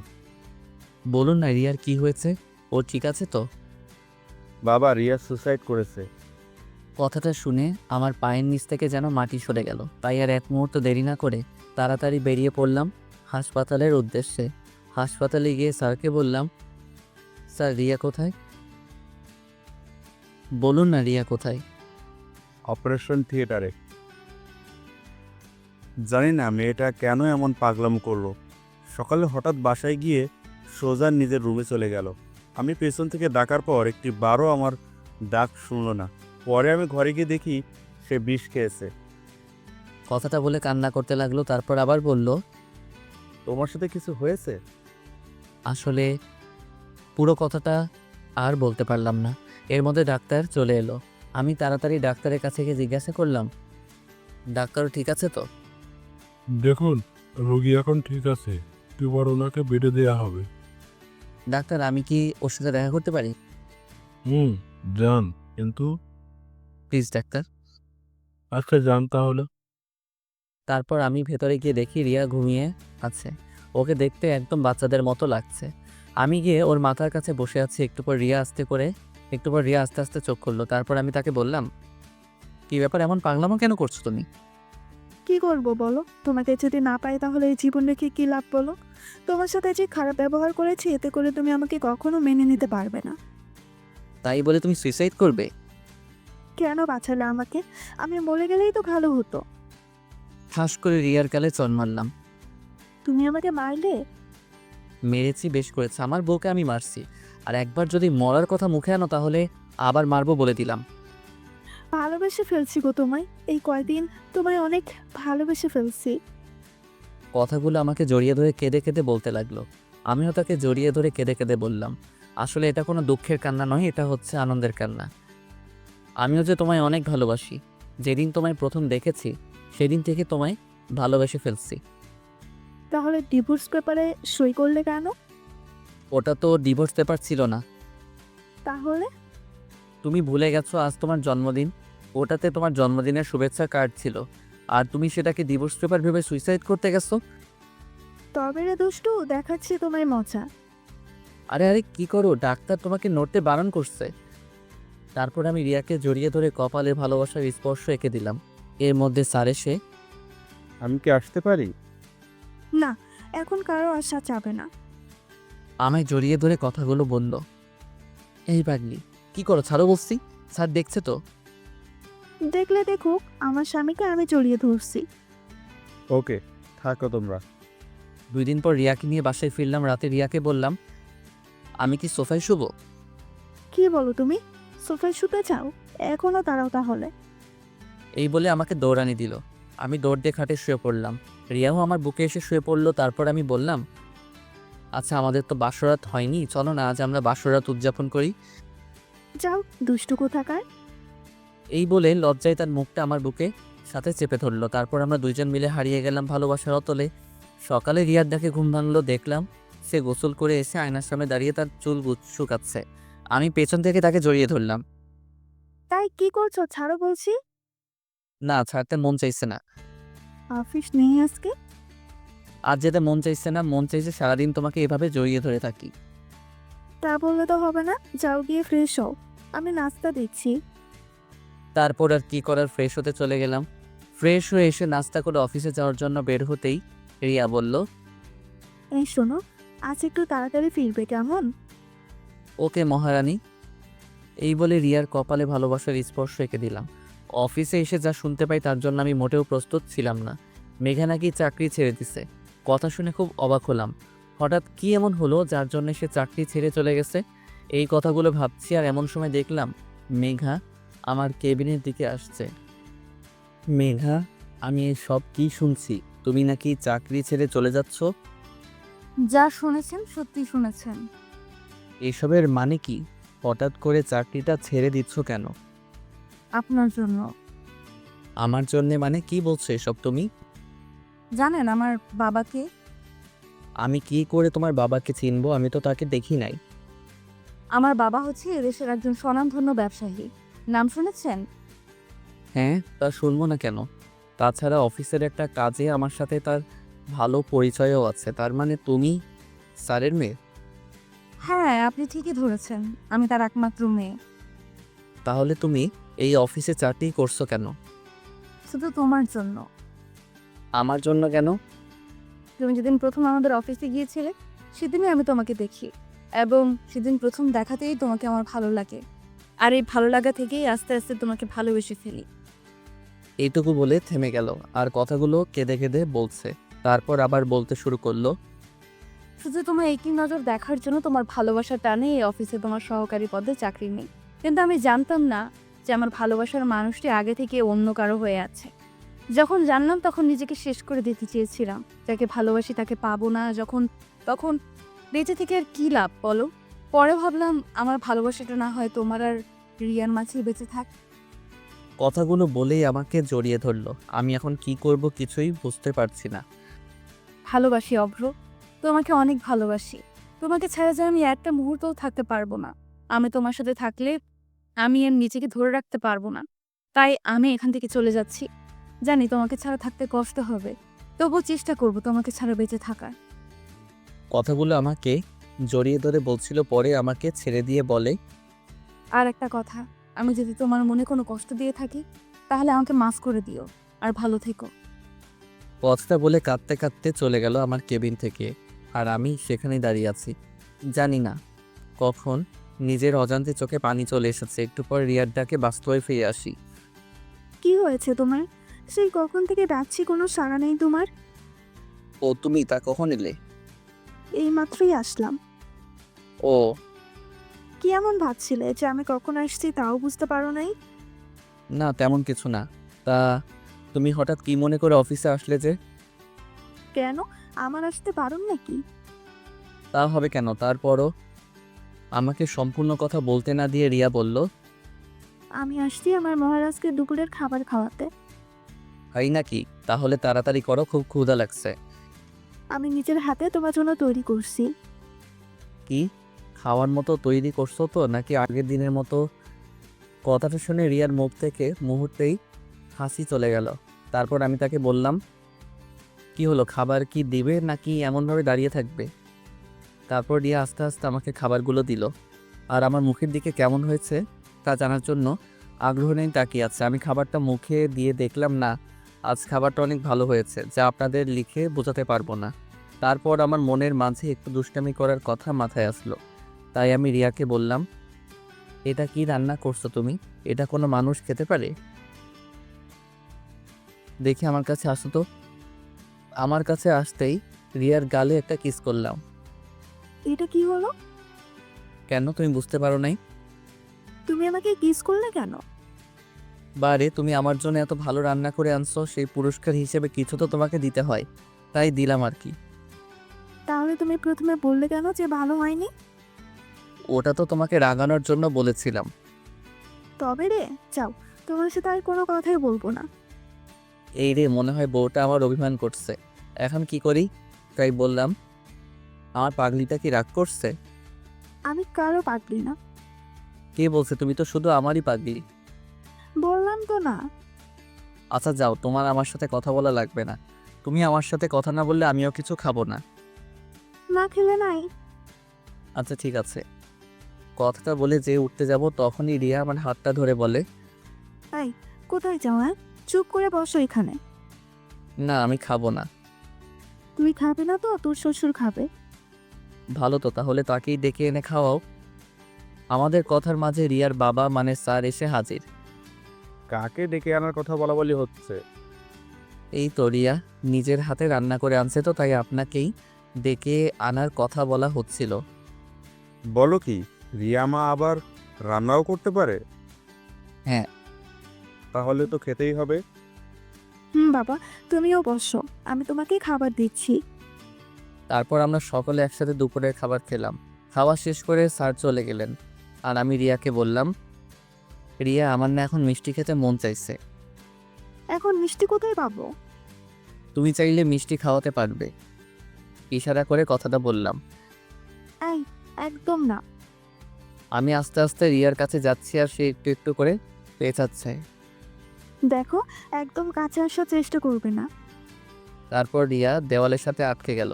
B: বলুন না, রিয়ার কি হয়েছে? ও ঠিক আছে তো?
C: বাবা, রিয়া সুসাইড করেছে।
B: কথাটা শুনে আমার পায়ের নিচ থেকে যেন মাটি সরে গেল। তাই আর এক মুহূর্ত দেরি না করে তাড়াতাড়ি বেরিয়ে পড়লাম হাসপাতালের উদ্দেশ্যে। হাসপাতালে গিয়ে স্যারকে বললাম, স্যার রিয়া কোথায়? বলুন না রিয়া কোথায়?
C: অপারেশন থিয়েটারে। জানি না মেয়েটা কেন এমন পাগলাম করলো। সকালে হঠাৎ বাসায় গিয়ে সোজা নিজের রুমে চলে গেল। আমি পেছন থেকে ডাকার পর একটি বারও আমার ডাক শুনলো না। পরে আমি ঘরে গিয়ে দেখি সে বিষ খেয়েছে।
B: কথাটা বলে কান্না করতে লাগলো। তারপর আবার বলল,
C: তোমার সাথে কিছু হয়েছে?
B: আসলে পুরো কথাটা আর বলতে পারলাম না। এর মধ্যে ডাক্তার চলে এলো। আমি তাড়াতাড়ি ডাক্তারের কাছে গিয়ে জিজ্ঞাসা করলাম, ডাক্তার ঠিক আছে তো?
D: দেখুন, রোগী এখন ঠিক আছে, এবার ওনাকে বেডে দেওয়া হবে।
B: ডাক্তার, আমি কি ওর সাথে দেখা করতে পারি?
D: যান, কিন্তু
B: প্লিজ ডাক্তার।
D: আচ্ছা যান তাহলে।
B: তারপর আমি ভেতরে গিয়ে দেখি রিয়া ঘুমিয়ে আছে। ওকে দেখতে একদম বাচ্চাদের মতো লাগছে। আমি গিয়ে ওর মাথার কাছে বসে আছি। একটু পর রিয়া আস্তে আস্তে চোখ খুললো। তারপর আমি তাকে বললাম, কি ব্যাপার, এমন পাগলামো কেন করছো তুমি?
A: কি করব বলো? তোমাকে যদি না পাই তাহলে এই জীবন রেখে কি লাভ বলো? তোমার সাথে যে খারাপ ব্যবহার করেছি, এতে করে তুমি আমাকে কখনো মেনে নিতে পারবে না।
B: তাই বলে তুমি সুইসাইড করবে?
A: কেন বাঁচালে আমাকে? আমি মরে গেলেই তো ভালো হতো।
B: ঠাস করে রিয়ার গালে চড় মারলাম।
A: তুমি আমাকে মারলে?
B: মেরেছি, বেশ করেছে। আমার বউকে আমি মারছি, আর একবার যদি মরার কথা মুখে আনো তাহলে আবার মারবো বলে দিলাম।
A: ভালোবেসে ফেলছি গো তোমায়। এই কয়দিন তোমায় অনেক ভালোবেসে ফেলছি।
B: কথাগুলো আমাকে জড়িয়ে ধরে কেঁদে কেঁদে বলতে লাগলো। আমিও তাকে জড়িয়ে ধরে কেঁদে কেঁদে বললাম, আসলে এটা কোনো দুঃখের কান্না নয়, এটা হচ্ছে আনন্দের কান্না। আমিও যে তোমায় অনেক ভালোবাসি। যেদিন তোমায় প্রথম দেখেছি সেদিন থেকে তোমায় ভালোবেসে ফেলছি।
A: তাহলে ডিভোর্স পেপারে সই করলে কেন?
B: ওটা তো ডিভোর্স পেপার ছিল না।
A: তাহলে?
B: তুমি ভুলে গেছো আজ তোমার জন্মদিন। ওটাতে তোমার জন্মদিনের শুভেচ্ছা কার্ড ছিল, আর তুমি সেটাকে ডিভোর্স পেপার ভেবে সুইসাইড করতে গেছো।
A: তবে রে দুষ্টু, দেখাচ্ছি তোমায় মজা।
B: আরে আরে কি করো, ডাক্তার তোমাকে নড়তে বারণ করছে। তারপর আমি রিয়াকে জড়িয়ে ধরে কপালে ভালোবাসার স্পর্শ এঁকে দিলাম। এর মধ্যে স্যার এসে,
C: আমি কি আসতে পারি?
A: না, এখন কারো আশা যাবে না।
B: আমায় জড়িয়ে ধরে কথাগুলো বলল। এই পাগলি, কি করো, ছাড়ো বলছি। স্যার দেখছে তো।
A: দেখলে দেখুক, আমার স্বামীকে আমি জড়িয়ে ধরছি।
C: ওকে, থাকো তোমরা।
B: 2 দিন পর রিয়াকে নিয়ে বাসায় ফিরলাম। রাতে রিয়াকে বললাম, আমি কি সোফায় শুবো?
A: কি বলো তুমি? সোফায় শুতে চাও? এখনো দাঁড়াও তাহলে।
B: এই বলে আমাকে দৌড়ানি দিল। আমি দৌড় দিয়ে খাটে শুয়ে পড়লাম। রিয়াও আমার বুকে এসে শুয়ে পড়লো। তারপর আমি বললাম, আচ্ছা আমাদের তো বাসরাত হয়নি, চলো না আজ আমরা বাসরাত উদযাপন করি।
A: যাও দুষ্টু কোথাকার।
B: এই বলে লজ্জায় তার মুখটা আমার বুকে সাথে চেপে ধরলো। তারপর আমরা দুইজন মিলে হারিয়ে গেলাম ভালোবাসার অতলে। সকালে রিয়ার ডাকে ঘুম ভাঙলো। দেখলাম সে গোসল করে এসে আয়নার সামনে দাঁড়িয়ে তার চুল শুকাচ্ছে। আমি পেছন থেকে তাকে জড়িয়ে ধরলাম।
A: তাই কি করছো? ছাড়ো বলছি।
B: না, ছাড়তে মন চাইছে না।
A: অফিস নেই আজকে?
B: আজ যেতে মন চাইছে না, মন চাইছে সারাদিন তোমাকে এভাবে জড়িয়ে ধরে থাকি।
A: তা বললে তো হবে না। যাও গিয়ে ফ্রেশ হও, আমি নাস্তা দিচ্ছি।
B: তারপর আর কি করার, ফ্রেশ হতে চলে গেলাম। ফ্রেশ হয়ে এসে নাস্তা করে অফিসে যাওয়ার জন্য বের হতেই রিয়া বলল,
A: এই শোনো, আজ একটু তাড়াতাড়ি ফিরবে কেমন?
B: ওকে মহারানী। এই বলে রিয়ার কপালে ভালোবাসার স্পর্শ এঁকে দিলাম। অফিসে এসে যা শুনতে পাই তার জন্য আমি মোটেও প্রস্তুত ছিলাম না। মেঘা নাকি চাকরি ছেড়ে দিছে। কথা শুনে খুব অবাক হলাম। হঠাৎ কি এমন হলো যার জন্য সে চাকরি ছেড়ে চলে গেছে? এই কথাগুলো ভাবছি আর এমন সময় দেখলাম মেঘা আমার কেবিনের দিকে আসছে।
E: মেঘা, আমি এই সব কি শুনছি? তুমি নাকি চাকরি ছেড়ে চলে যাচ্ছ?
G: যা শুনেছেন সত্যি শুনেছেন।
E: এসবের মানে কি? হঠাৎ করে চাকরিটা ছেড়ে দিচ্ছ কেন?
G: আপনার জন্য।
E: আমার জন্যে মানে কি বলছো এসব তুমি?
G: জানেন আমার বাবাকে?
E: আমি কি করে তোমার বাবাকে চিনবো? আমি তো তাকে দেখি নাই।
G: আমার বাবা হচ্ছে এদেশের একজন স্বনামধন্য ব্যবসায়ী। নাম শুনেছেন?
E: হ্যাঁ, তা শুনবো না কেন? তাছাড়া অফিসের একটা কাজে আমার সাথে তার ভালো পরিচয়ও আছে। তার মানে তুমি স্যারের মেয়ে?
G: হ্যাঁ, আপনি ঠিকই ধরেছেন। আমি তার একমাত্র মেয়ে।
E: তাহলে তুমি এই অফিসে চাকরি করছো কেন?
G: শুধু তোমার জন্য।
E: আমার জন্য কেন?
G: তুমি যেদিন প্রথম আমাদের অফিসে গিয়েছিলে সেদিনই আমি তোমাকে দেখি, এবং সেদিন প্রথম দেখাতেই তোমাকে আমার ভালো লাগে। আর এই ভালো লাগা থেকেই আস্তে আস্তে তোমাকে ভালোবেসে ফেলি।
E: এইটুকু বলে থেমে গেল আর কথাগুলো কেঁদে কেঁদে বলছে। তারপর আবার বলতে শুরু করলো।
G: শুধু তোমার একই নজর দেখার জন্য তোমার ভালোবাসার টানে এই অফিসে তোমার সহকারী পদে চাকরি নেই। কিন্তু আমি জানতাম না যে আমার ভালোবাসার মানুষটি আগে থেকে অন্য কারো হয়ে আছে। যখন জানলাম তখন নিজেকে শেষ করে দিতে চেয়েছিলাম। যাকে ভালোবাসি তাকে পাবো না যখন, তখন বেঁচে থেকে আর কী লাভ বলো? পরে ভাবলাম আমার ভালোবাসাটা না হয় তোমার আর রিয়ার মাঝেই বেঁচে থাক।
E: কথাগুলো বলেই আমাকে জড়িয়ে ধরলো। আমি এখন কি করব কিছুই বুঝতে পারছি না।
G: ভালোবাসি অভ্র, তোমাকে অনেক ভালোবাসি। তোমাকে ছাড়া যে আমি একটা মুহূর্তও থাকতে পারবো না। আমি তোমার সাথে থাকলে আমি আর নিজেকে ধরে রাখতে পারবো না। তাই আমি এখান থেকে চলে যাচ্ছি। জানি তোমাকে ছাড়া থাকতে কষ্ট হবে, তবুও চেষ্টা করব তোমাকে ছাড়া বেঁচে থাকার।
E: কথাগুলো আমাকে জড়িয়ে ধরে বলছিল, পরে আমাকে ছেড়ে দিয়ে বলে,
G: আর একটা কথা, আমি যদি তোমার মনে কোনো কষ্ট দিয়ে থাকি তাহলে আমাকে মাফ করে দিও, আর ভালো থেকো।
E: কথাটা বলে কাঁদতে কাঁদতে চলে গেল আমার কেবিন থেকে। আর আমি সেখানেই দাঁড়িয়ে আছি। জানি না কখন নিজের অজান্তে চোখে পানি চলে এসেছে। একটু পর রিয়ার ডাকে বাস্তবে ফিরে আসি।
A: কি হয়েছে তোমার? সেই কখন থেকে ডাকছি, কোনো সাড়া নেই তোমার।
E: ও তুমি, তা কখন এলে?
A: এই মাত্রই আসলাম।
E: ও,
A: কি এমন ভাবছিলে যে আমি কখন আসছি তাও বুঝতে পারো নাই?
E: না তেমন কিছু না। তা তুমি হঠাৎ কি মনে করে অফিসে আসলে যে?
A: কেন, আমার আসতে বারণ নাকি?
E: তা হবে কেন? তারপরও আমাকে সম্পূর্ণ কথা বলতে না দিয়ে রিয়া বলল,
A: আমি আসছি আমার মহারাজকে দুপুরের খাবার খাওয়াতে।
E: হাই নাকি? তাহলে তাড়াতাড়ি করো, খুব ক্ষুধা লাগছে।
A: আমি নিজের হাতে তোমার জন্য তৈরি করছি।
E: কি খাওয়ার মতো তৈরি করছো তো, নাকি আগের দিনের মতো? কথাটা শুনে রিয়ার মুখ থেকে মুহূর্তেই হাসি চলে গেল। তারপর আমি তাকে বললাম, কি হলো, খাবার কি দিবে নাকি এমনভাবে দাঁড়িয়ে থাকবে? তারপর রিয়া আস্তে আস্তে আমাকে খাবারগুলো দিল। আর আমার মুখের দিকে কেমন হয়েছে তা জানার জন্য আগ্রহ নিয়ে তাকিয়ে আছে। আমি খাবারটা মুখে দিয়ে দেখলাম, না, আজ খাবারটা অনেক ভালো হয়েছে, যা আপনাদের লিখে বোঝাতে পারবো না। তারপর আমার মনের মাঝে একটু দুষ্টামি করার কথা মাথায় আসলো। তাই আমি রিয়াকে বললাম, এটা কি রান্না করছো তুমি? এটা কোনো মানুষ খেতে পারে? দেখি আমার কাছে আসো তো। আমার কাছে আসতেই রিয়ার গালে একটা কিস করলাম।
A: এটা কি হলো?
E: কেন, তুমি বুঝতে পারো নাই?
A: তুমি আমাকে কিস করলে কেন?
E: বারে, তুমি আমার জন্য এত ভালো রান্না করে আনছো, সেই পুরস্কার হিসেবে কিছু তো তোমাকে দিতে হয়, তাই দিলাম আর কি।
A: তাহলে তুমি প্রথমে বললে কেন যে ভালো হয়নি?
E: ওটা তো তোমাকে রাগানোর জন্য বলেছিলাম।
A: তবে রে, যাও, তোমার সাথে আর কোনো কথাই বলবো না।
E: এই রে, মনে হয় বউটা আমার অভিমান করছে। এখন কি করি? তাই বললাম, আমার পাগলিটা কি রাগ করছে?
A: আমি কারো পাগলি না।
E: কে বলছে? তুমি তো শুধু আমারই পাগলি।
A: বললাম তো না।
E: আচ্ছা যাও, তোমার আমার সাথে কথা বলা লাগবে না। তুমি আমার সাথে কথা না বললে আমিও কিছু খাবো না।
A: না খেলে নাই।
E: আচ্ছা ঠিক আছে। কথাটা বলে যে উঠতে যাব, তখনই রিয়া আমার হাতটা ধরে বলে,
A: এই, কোথায় যাও? হ্যাঁ, চুপ করে বসো এখানে।
E: না আমি খাবো না।
A: তুই খাবে না তো তোর শ্বশুর খাবে।
E: ভালো তো, তাহলে তাকেই ডেকে এনে খাওয়াও। আমাদের কথার মাঝে রিয়ার বাবা মানে স্যার এসে হাজির।
C: কাকে ডেকে আনার কথা বলা বলি হচ্ছে?
E: এই তো রিয়া নিজের হাতে রান্না করে আনছে, তো তাই আপনাকেই
B: ডেকে আনার কথা বলা হচ্ছিল।
C: বলো কি, রিয়া মা আবার রান্নাও করতে পারে?
B: হ্যাঁ।
C: তাহলে তো খেতেই হবে।
A: বাবা, তুমিও বসো, আমি তোমাকে খাবার দিচ্ছি।
B: তারপর আমরা সকলে একসাথে দুপুরের খাবার খেলাম। খাওয়া শেষ করে স্যার চলে গেলেন। আর আমি রিয়াকে বললাম, রিয়া, আমার না এখন মিষ্টি খেতে মন চাইছে।
A: এখন মিষ্টি কোথায় পাবো?
B: তুমি চাইলে মিষ্টি খাওয়াতে পারবে। ইশারা করে কথাটা বললাম।
A: এই, একদম না।
B: আমি আস্তে আস্তে রিয়ার কাছে যাচ্ছি আর সে একটু একটু করে পেঁচাচ্ছে।
A: দেখো, একদম কাছে আসার চেষ্টা করবে না।
B: তারপর রিয়া দেওয়ালের সাথে আটকে গেল।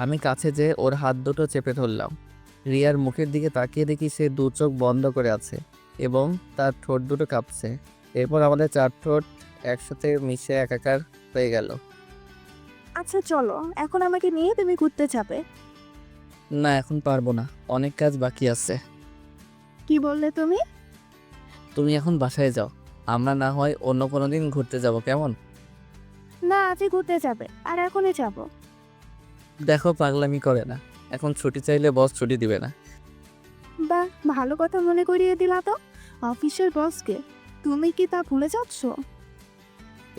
B: আমি কাছে যেয়ে ওর হাত দুটো চেপে ধরলাম। রিয়ার মুখের দিকে তাকিয়ে দেখি সে দু চোখ বন্ধ করে আছে এবং তার ঠোঁট দুটো কাঁপছে। এরপর আমাদের চার ঠোঁট একসাথে মিশে একাকার হয়ে গেল।
A: আচ্ছা চলো, এখন আমাকে নিয়ে তুমি ঘুরতে যাবে।
B: না, এখন পারবো না, অনেক কাজ বাকি আছে।
A: কি বললে তুমি?
B: তুমি এখন বাসায় যাও, আমরা না হয় অন্য কোনো দিন ঘুরতে যাব, কেমন?
A: না, আজই ঘুরতে যাবে, আর এখনই যাব।
B: দেখো, পাগলামি করে না। এখন ছুটি চাইলে বস ছুটি দিবে না।
A: বাহ, ভালো কথা মনে করিয়ে দিলা তো। অফিসের বসকে তুমি কি তা ভুলে যাচ্ছ?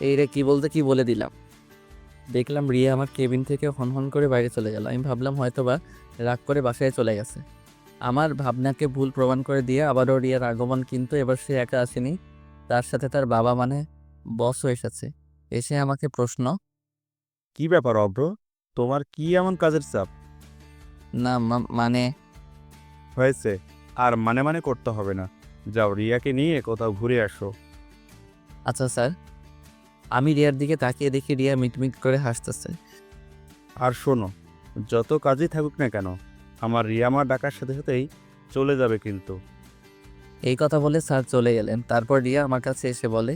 B: এই রে, কি বলতে কি বলে দিলাম। দেখলাম রিয়া আমার কেবিন থেকে হনহন করে বাইরে চলে গেল। আমি ভাবলাম হয়তোবা রাগ করে বাসায় চলে গেছে। আমার ভাবনাকে ভুল প্রমাণ করে দিয়ে আবারও রিয়ার আগমন, কিন্তু এবার সে একা আসেনি, তার সাথে তার বাবা মানে বসও এসেছে। এসে আমাকে প্রশ্ন,
C: কি ব্যাপার অভ্র, তোমার কি এমন কাজের চাপ?
B: না মানে
C: হয়েছে, আর মানে মানে করতে হবে না। যাও, রিয়াকে নিয়ে কোথাও ঘুরে আসো।
B: আচ্ছা স্যার। আমি রিয়ার দিকে তাকিয়ে দেখি রিয়া মিটমিট করে হাসতেছে।
C: আর শোনো, যত কাজই থাকুক না কেন, আমার রিয়া মা ডাকার সাথে সাথেই চলে যাবে কিন্তু।
B: এই কথা বলে স্যার চলে গেলেন। তারপর রিয়া আমার কাছে এসে বলে,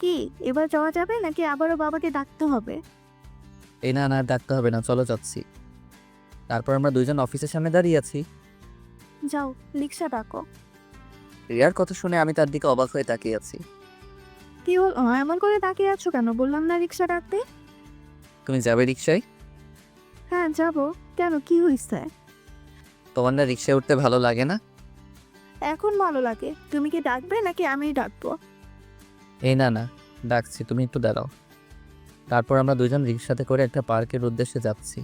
A: কি এবার যাওয়া যাবে নাকি আবারও বাবাকে ডাকতে হবে?
B: এই না না, ডাকতে হবে না, চলো যাচ্ছি। তারপর আমরা দুইজন অফিসের সামনে দাঁড়িয়ে আছি।
A: যাও, রিক্সা ডাকো।
B: রিয়ার কথা শুনে আমি তার দিকে অবাক হয়ে তাকিয়ে আছি।
A: কি হল, এমন করে তাকিয়ে আছো কেন? বললাম না রিক্সা ডাকতে।
B: তুমি যাবে রিক্সায়?
A: হ্যাঁ যাব। কেন, কি হয়েছে?
B: তোমার না রিক্সায় উঠতে ভালো লাগে না?
A: এখন ভালো লাগে। তুমি কি ডাকবে নাকি আমিই ডাকবো?
B: এই না না, ডাকছি, তুমি একটু দাঁড়াও। তারপর আমরা দুজন রিক্সাতে করে একটা পার্কের উদ্দেশ্যে যাচ্ছি।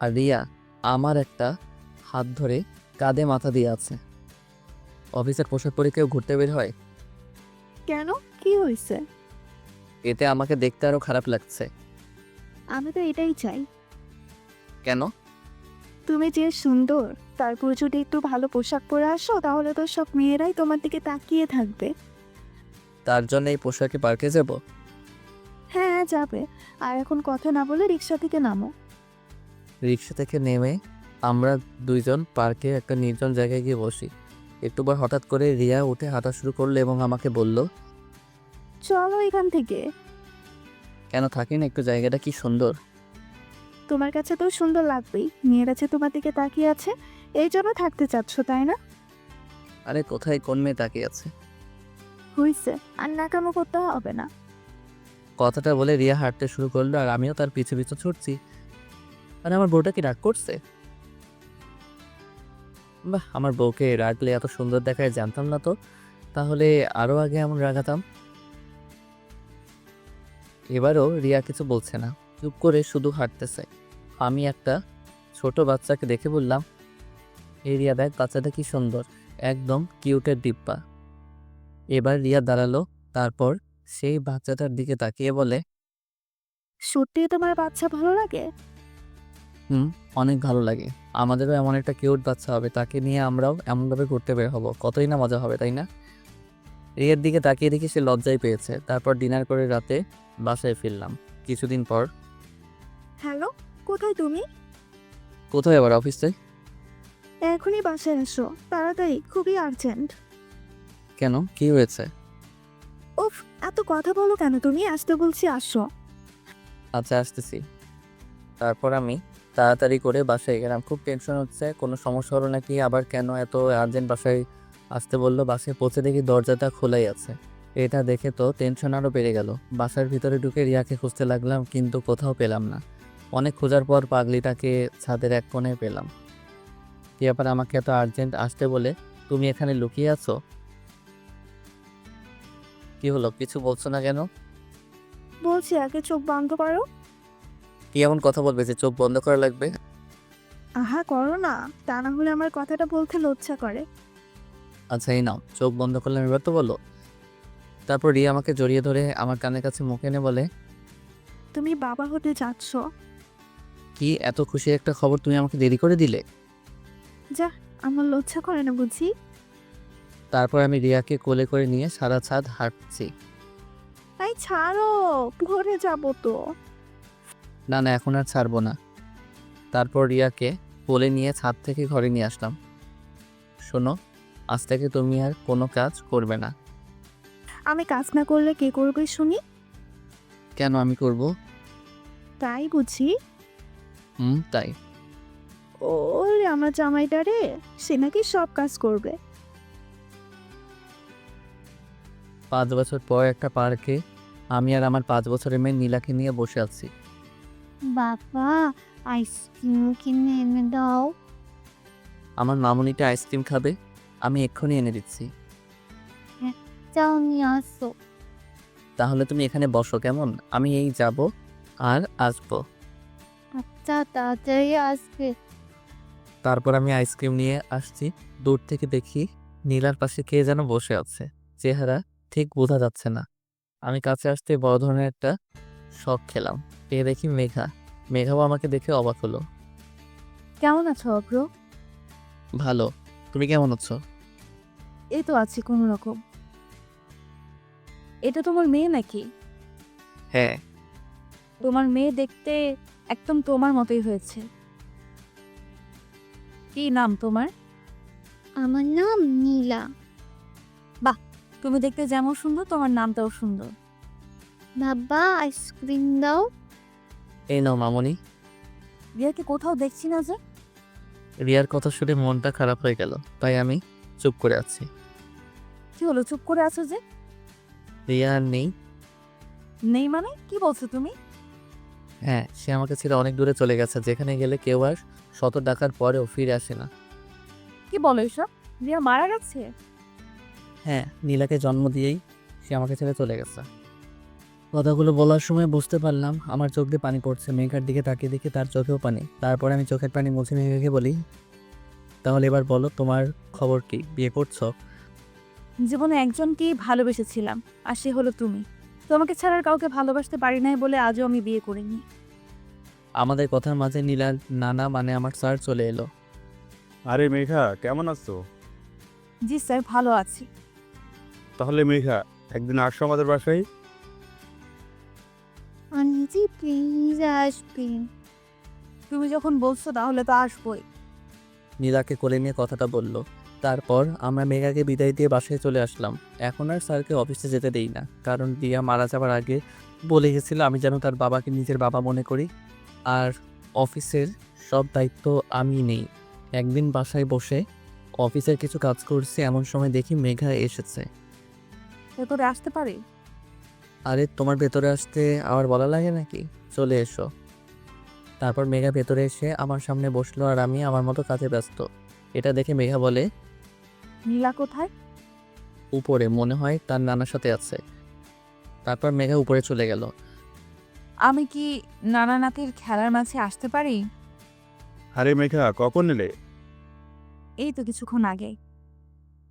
B: আর রিয়া আমার একটা হাত ধরে কাঁধে মাথা দিয়ে আছে। অফিসের পোশাক পরে কেউ ঘুরতে বের হয়?
A: কেন, কি হয়েছে?
B: এতে আমাকে দেখতে আরো খারাপ লাগছে।
A: আমি তো এটাই চাই।
B: কেন?
A: তুমি যে সুন্দর, তারপর যদি একটু ভালো পোশাক পরে আসো তাহলে তো সব মেয়েরাই তোমার দিকে তাকিয়ে থাকবে।
B: তার জন্য এই পোশাকে পার্কে যাব?
A: হ্যাঁ যাবে। আর এখন কথা না বলে রিক্সা থেকে নামো।
B: রিক্সা থেকে নেমে আমরা দুইজন পার্কে একটা নির্জন জায়গায় গিয়ে বসি। একটু পর হঠাৎ করে রিয়া উঠে হাঁটা শুরু করলো এবং আমাকে বলল,
A: চলো এখান থেকে।
B: কেন, থাকি না একটু, জায়গাটা কি সুন্দর।
A: তোমার কাছে তো সুন্দর লাগবেই, মেয়েরা যে তোমার দিকে তাকিয়ে আছে এই জন্য থাকতে চাচ্ছ, তাই না?
B: আরে কোথায় কোন মেয়ে তাকিয়ে আছে?
A: হয়েছে, আর নাকামো করতে হবে না।
B: কথাটা বলে রিয়া হাঁটতে শুরু করলো আর আমিও তার পিছু পিছু ছুটছি। মানে আমার বউটা কি রাগ করছে? বাহ, আমার বউকে রাগলে এত সুন্দর দেখায় জানতাম না তো। তাহলে আরও আগে এমন রাগাতাম। এবারও রিয়া কিছু বলছে না, চুপ করে শুধু হাঁটতেছে। আমি একটা ছোট বাচ্চাকে দেখে বললাম, এই রিয়া দেখ, বাচ্চাটা কি সুন্দর, একদম কিউটের ডিব্বা। এবার রিয়া দাঁড়ালো, তারপর সেই বাচ্চাটার দিকে তাকিয়ে বলে,
A: সত্যি তোমার বাচ্চা ভালো লাগে?
B: অনেক ভালো লাগে। আমাদেরও এমন একটা কিউট বাচ্চা হবে, তাকে নিয়ে আমরাও এমনভাবে ঘুরতে বের হব, কতই না মজা হবে, তাই না? রিয়ার দিকে তাকিয়ে দেখি সে লজ্জায় পেয়েছে। তারপর ডিনার করে রাতে বাসায় ফিরলাম। কিছুদিন পর,
A: হ্যালো, কোথায় তুমি?
B: কোথায় আবার? অফিসে।
A: এখনই বাসায় এসো, তাড়াতাড়ি, খুবই আর্জেন্ট।
B: কেন, কি হয়েছে?
A: উফ, এত কথা বলো কেন তুমি? আসতে বলছি, আসো।
B: আচ্ছা, আসতেছি। তারপর আমি তাড়াতাড়ি করে বাসায় গেলাম। খুব টেনশন হচ্ছে, কোনো সমস্যা হলো নাকি, আবার কেন এত আর্জেন্ট বাসায় আসতে বললো। বাসায় পৌঁছে দেখি দরজাটা খোলাই আছে। এটা দেখে তো টেনশন আরও বেড়ে গেল। বাসার ভিতরে ঢুকে রিয়াকে খুঁজতে লাগলাম, কিন্তু কোথাও পেলাম না। অনেক খোঁজার পর পাগলিটাকে ছাদের এক কোণে পেলাম। কি ব্যাপার, আমাকে এত আর্জেন্ট আসতে বলে তুমি এখানে লুকিয়ে আছো? কি হলো, কিছু বলছো না কেন?
A: বলছি আগে চোখ বন্ধ করো।
B: কি এমন কথা বলবে যে চোখ বন্ধ করা লাগবে?
A: আহা করো না, তা না হলে আমার কথাটা বলতে লজ্জা করে।
B: আচ্ছা এই নাও, চোখ বন্ধ করলাম, এবার তো বলো। তারপর রিয়া আমাকে জড়িয়ে ধরে আমার কানের কাছে মুখ এনে বলে,
A: তুমি বাবা হতে যাচ্ছ।
B: কি এত খুশি একটা খবর তুমি আমাকে দেরি করে দিলে?
A: যা, আমার লজ্জা করে না বুঝি।
B: তারপর আমি রিয়াকে কোলে করে নিয়ে সারা ছাদ হাঁটছি।
A: তাই ছাড়ো, পড়ে যাবো তো।
B: না না, এখন আর ছাড়বো না। তারপর রিয়াকে কোলে নিয়ে ছাদ থেকে ঘরে নিয়ে আসলাম। শোনো, আজ থেকে তুমি আর কোনো কাজ করবে না।
A: আমি কাজ না করলে কে করবে শুনি?
B: কেন আমি করব?
A: তাই বুঝি।
B: তাই।
A: ওরে আমার জামাইটা রে, সে নাকি সব কাজ করবে।
B: 5 বছর পর একটা পার্কে আমি আর আমার 5 বছরের মেয়ে নীলাকে নিয়ে বসে আছি।
G: বাবা, আইসক্রিম কিনে এনে দাও।
B: আমার মামুনিটা আইসক্রিম খাবে, আমি এক্ষুনি এনে দিচ্ছি।
G: যাও নিয়ে আসো।
B: তাহলে তুমি এখানে বসো কেমন, আমি এই যাব আর আসবো।
G: আচ্ছা, তাড়াতাড়ি আসবে।
B: তারপর আমি আইসক্রিম নিয়ে আসছি। দূর থেকে দেখি নীলার পাশে কে যেন বসে আছে, চেহারা ঠিক বোঝা যাচ্ছে না। আমি কাছে আসতে বড় ধরনের একটা শক খেলাম, পেয়ে দেখি মেঘাও আমাকে দেখে অবাক হলো।
G: কেমন আছো অগ্র?
B: ভালো, তুমি কেমন আছো?
G: এই তো আছি কোনো রকম। এটা তোমার মেয়ে নাকি?
B: হ্যাঁ।
G: তোমার মেয়ে দেখতে একদম তোমার মতোই হয়েছে। কি নাম তোমার?
H: আমার নাম নীলা।
G: তুমি দেখতে যেমন সুন্দর তোমার নামটাও সুন্দর।
H: বাবা আইসক্রিম দাও।
B: এই নাও মামুনি।
G: রিয়াকে কোথাও দেখছি না যে।
B: রিয়ার কথা শুনে মনটা খারাপ হয়ে গেল, তাই আমি চুপ করে আছি।
G: কি হলো, চুপ করে আছো যে?
B: রিয়া আর নেই।
G: নেই মানে কি বলছো তুমি?
B: হ্যাঁ, সে আমাকে ছেড়ে অনেক দূরে চলে গেছে, যেখানে গেলে কেউ আর শত ডাকার পরেও ফিরে আসে না।
G: কি বলো এসব? রিয়া মারা গেছে?
B: হ্যাঁ, নীলাকে জন্ম দিয়েই সে আমাকে ছেড়ে চলে গেছে। কথাগুলো বলার সময় বুঝতে পারলাম আমার চোখ দিয়ে পানি পড়ছে। মেঘার দিকে তাকিয়ে দেখি তার চোখেও পানি। তারপরে আমি চোখের পানি মুছে মেঘাকে বলি, তাহলে এবার বলো তোমার খবর কি, বিয়ে করছো?
G: জীবনে একজনকেই ভালোবেসেছিলাম, আর সে হলো তুমি। তোমাকে ছাড়া আর কাউকে ভালোবাসতে পারি নাই বলে আজও আমি বিয়ে করিনি।
B: আমাদের কথার মাঝে নীলার নানা মানে আমার স্যার চলে এলো।
C: আরে মেঘা, কেমন আছো?
G: জি স্যার, ভালো আছি।
C: তাহলে মেঘা, একদিন আসো আমাদের বাসায়।
H: আন্টি প্লিজ আসবেন।
G: তুমি যখন বলছো তাহলে তো আসবোই।
B: নীলাকে কোলে নিয়ে কথাটা বলল। তারপর আমরা মেঘাকে বিদায় দিয়ে বাসায় চলে আসলাম। এখন আর স্যারকে অফিসে যেতে দেই না, কারণ রিয়া মারা যাওয়ার আগে বলে গেছিল আমি যেন তার বাবাকে নিজের বাবা মনে করি, আর অফিসের সব দায়িত্ব আমি নেই। একদিন বাসায় বসে অফিসের কিছু কাজ করছি, এমন সময় দেখি মেঘা এসেছে।
G: ভেতরে আসতে পারি?
B: আরে তোমার ভেতরে আসতে আমার বলা লাগে নাকি, চলে এসো। তারপর মেঘা ভেতরে এসে আমার সামনে বসলো, আর আমি আমার মতো কাজে ব্যস্ত। এটা দেখে মেঘা বলে,
G: নীলা কোথায়?
B: উপরে, মনে হয় তার নানার সাথে আছে। তারপর মেঘা উপরে চলে গেল।
G: আমি কি নানা নাতির খেলার মাঝে আসতে পারি?
C: আরে মেঘা, কখন এলে?
G: এই তো কিছুক্ষণ আগে।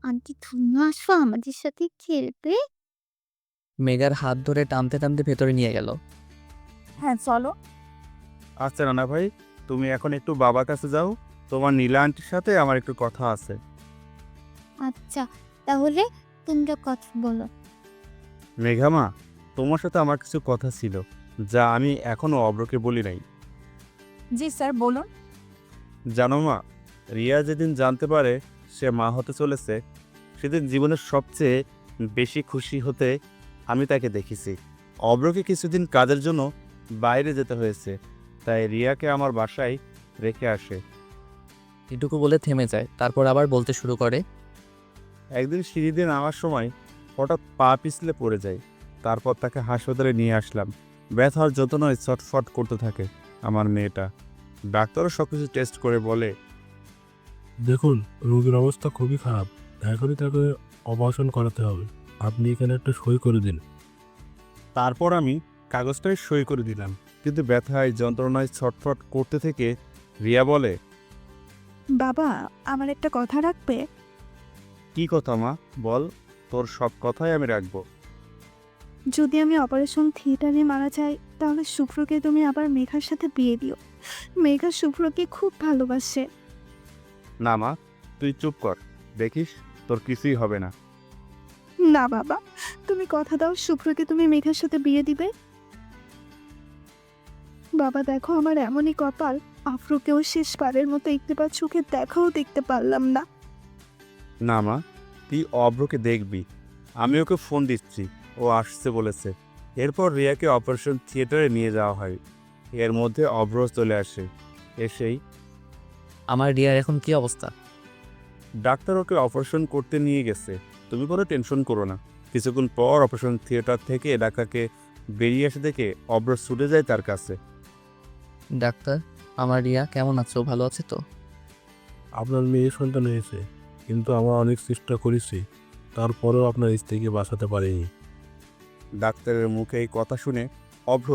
H: আন্টি তুমি আসো আমাদের সাথে খেলবে।
B: মেঘার হাত ধরে টানতে টানতে ভেতরে নিয়ে গেল।
G: হ্যাঁ চলো।
C: আচ্ছা নানা ভাই, তুমি এখন একটু বাবার কাছে যাও, তোমার নীলা আন্টির সাথে আমার একটু কথা আছে।
H: আচ্ছা তাহলে তোমরা কথা বলো।
C: মেঘা মা, তোমার সাথে আমার কিছু কথা ছিল, যা আমি এখনো অব্রকে বলি নাই।
G: জি স্যার বলুন।
C: জানো মা, রিয়া যেদিন জানতে পারে সে মা হতে চলেছে, সেদিন জীবনের সবচেয়ে বেশি খুশি হতে আমি তাকে দেখেছি। অব্রকে কিছুদিন কাজের জন্য বাইরে যেতে হয়েছে, তাই রিয়াকে আমার বাসায় রেখে আসে।
B: এটুকু বলে থেমে যায়, তারপর আবার বলতে শুরু করে,
C: একদিন সিঁড়ি দিয়ে নামার সময় হঠাৎ পা পিছলে পড়ে যায়। তারপর তাকে হাসপাতালে নিয়ে আসলাম। ব্যথার যন্ত্রণায় ছটফট করতে থাকে। আমার মেয়েটা। ডাক্তারও সব কিছু টেস্ট করে বলে
D: দেখুন, রোগীর অবস্থা খুবই খারাপ। এখনই তাকে অপারেশন করাতে হবে। আপনি এখানে একটা সই করে দিন।
C: তারপর আমি কাগজটায় সই করে দিলাম, কিন্তু ব্যথায় যন্ত্রণায় ছটফট করতে থেকে রিয়া বলে,
A: বাবা, আমার একটা কথা রাখবে?
C: কি কথা মা, বল। তোর সব কথাই আমি রাখবো।
A: যদি আমি অপারেশন থিয়েটারে মারা যাই, তাহলে শুভ্রকে তুমি আবার মেঘার সাথে বিয়ে দিও। মেঘা শুভ্রকে খুব ভালোবাসে।
C: না মা, তুই চুপ কর, দেখিস তোর কিছুই হবে না।
A: না বাবা, তুমি কথা দাও শুভ্রকে তুমি মেঘার সাথে বিয়ে দিবে। বাবা দেখো, আমার এমনই কপাল, আফ্রোকেও শেষবারের মতো একটিবার চোখে দেখাও দেখতে পারলাম না।
C: না মা, তুই অভ্রকে দেখবি। আমি ওকে ফোন দিচ্ছি, ও আসছে বলেছে। এরপর রিয়াকে অপারেশন থিয়েটারে নিয়ে যাওয়া হয়। এর মধ্যে অভ্র চলে আসে। এসেই
B: আমার রিয়ার এখন কি অবস্থা?
C: ডাক্তার ওকে অপারেশন করতে নিয়ে গেছে, তুমি কোনো টেনশন করো না। কিছুক্ষণ পর অপারেশন থিয়েটার থেকে ডাক্তারকে বেরিয়ে এসে দেখে অভ্র ছুটে যায় তার কাছে।
B: ডাক্তার, আমার রিয়া কেমন আছো? ভালো আছে তো?
D: আপনার মেয়ে সন্তান হয়েছে, কিন্তু আমরা অনেক চেষ্টা করেছি, তারপরেও আপনার স্ত্রীকে বাঁচাতে পারিনি।
C: ডাক্তারের মুখে এই কথা শুনে অভ্র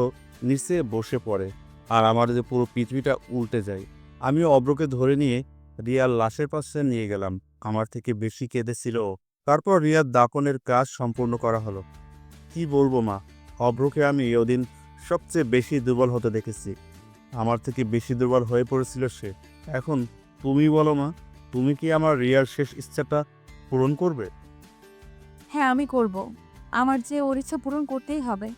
C: নিচে বসে পড়ে, আর আমার যে পুরো পৃথিবীটা উল্টে যায়। আমিও অভ্রকে ধরে নিয়ে রিয়ার লাশের পাশে নিয়ে গেলাম। আমার থেকে বেশি কেঁদেছিল ও। তারপর রিয়ার দাফনের কাজ সম্পূর্ণ করা হলো। কি বলবো মা, অভ্রকে আমি ওদিন সবচেয়ে বেশি দুর্বল হতে দেখেছি। আমার থেকে বেশি দুর্বল হয়ে পড়েছিল সে। এখন তুমি বলো মা, তুমি কি আমার রিয়ার শেষ ইচ্ছাটা পূরণ করবে?
G: হ্যাঁ, আমি করব। আমার যে ওর ইচ্ছা পূরণ করতেই হবে।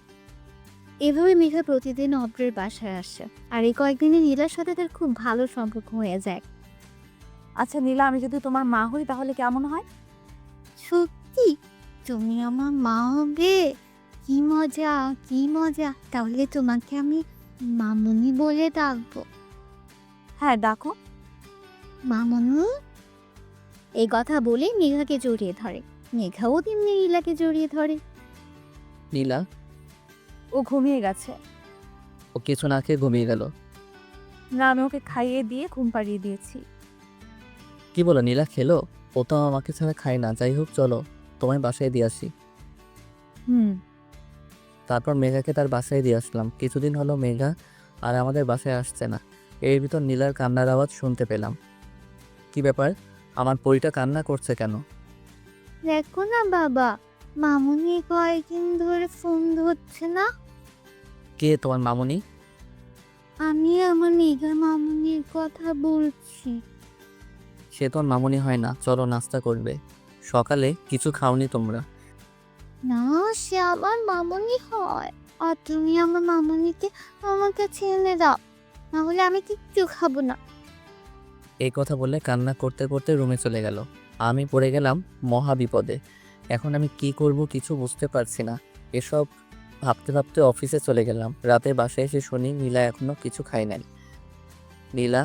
H: এভাবে মেঘা প্রতিদিন অব্রের বাসায় আসে, আর এই কয়েকদিনে নীলার সাথে তার খুব ভালো সম্পর্ক হয়ে যায়।
G: আচ্ছা নীলা, আমি যদি তোমার মা হই তাহলে কেমন হয়?
H: সত্যি তুমি আমার মা হবে? কি মজা, কি মজা! তাহলে তোমাকে আমি মামুনি বলে ডাকবো।
G: হ্যাঁ, ডাকো।
H: মামুনি। এই কথা বলে মেঘাকে জড়িয়ে ধরে। মেঘাও তেমনি নীলাকে জড়িয়ে ধরে।
B: নীলা?
G: ও ঘুমিয়ে গেছে।
B: ও কিছু না খেয়ে ঘুমিয়ে গেল?
G: না, আমি ওকে খাইয়ে দিয়ে ঘুম পাড়িয়ে দিয়েছি।
B: কি বলো, নীলা খেলো? ও তো আমাকে ছাড়া খায় না। যাই হোক, চলো তোমায় বাসায় দিয়ে আসি।
G: হুম।
B: তারপর মেঘাকে তার বাসায় দিয়ে আসলাম। কিছুদিন হলো মেঘা আর আমাদের বাসায় আসছে না। এর ভিতর নীলার কান্নার আওয়াজ শুনতে পেলাম। কি ব্যাপার, আমার পরিটা কান্না করছে কেন?
H: দেখো না বাবা, মামুনি কয়েকদিন ধরে ফোন ধরছে না।
B: কে তোমার মামুনি?
H: আমি আমার মেঘার মামুনির কথা বলছি।
B: সে তোমার মামুনি হয় না। চলো নাস্তা করবে। সকালে কিছু খাওনি তোমরা?
H: না, সে আমার মামুনি হয়। আর তুমি আমার মামুনিকে আমার কাছে এনে দাও, নাহলে আমি কিচ্ছু খাবো না।
B: এই কথা বলে কান্না করতে করতে রুমে চলে গেল। আমি পড়ে গেলাম মহা বিপদে। এখন আমি কি করব কিছু বুঝতে পারছি না। এসব ভাবতে ভাবতে অফিসে চলে গেলাম। রাতে বাসায় এসে শুনি নীলা এখনো কিছু খায় নাই। নীলা,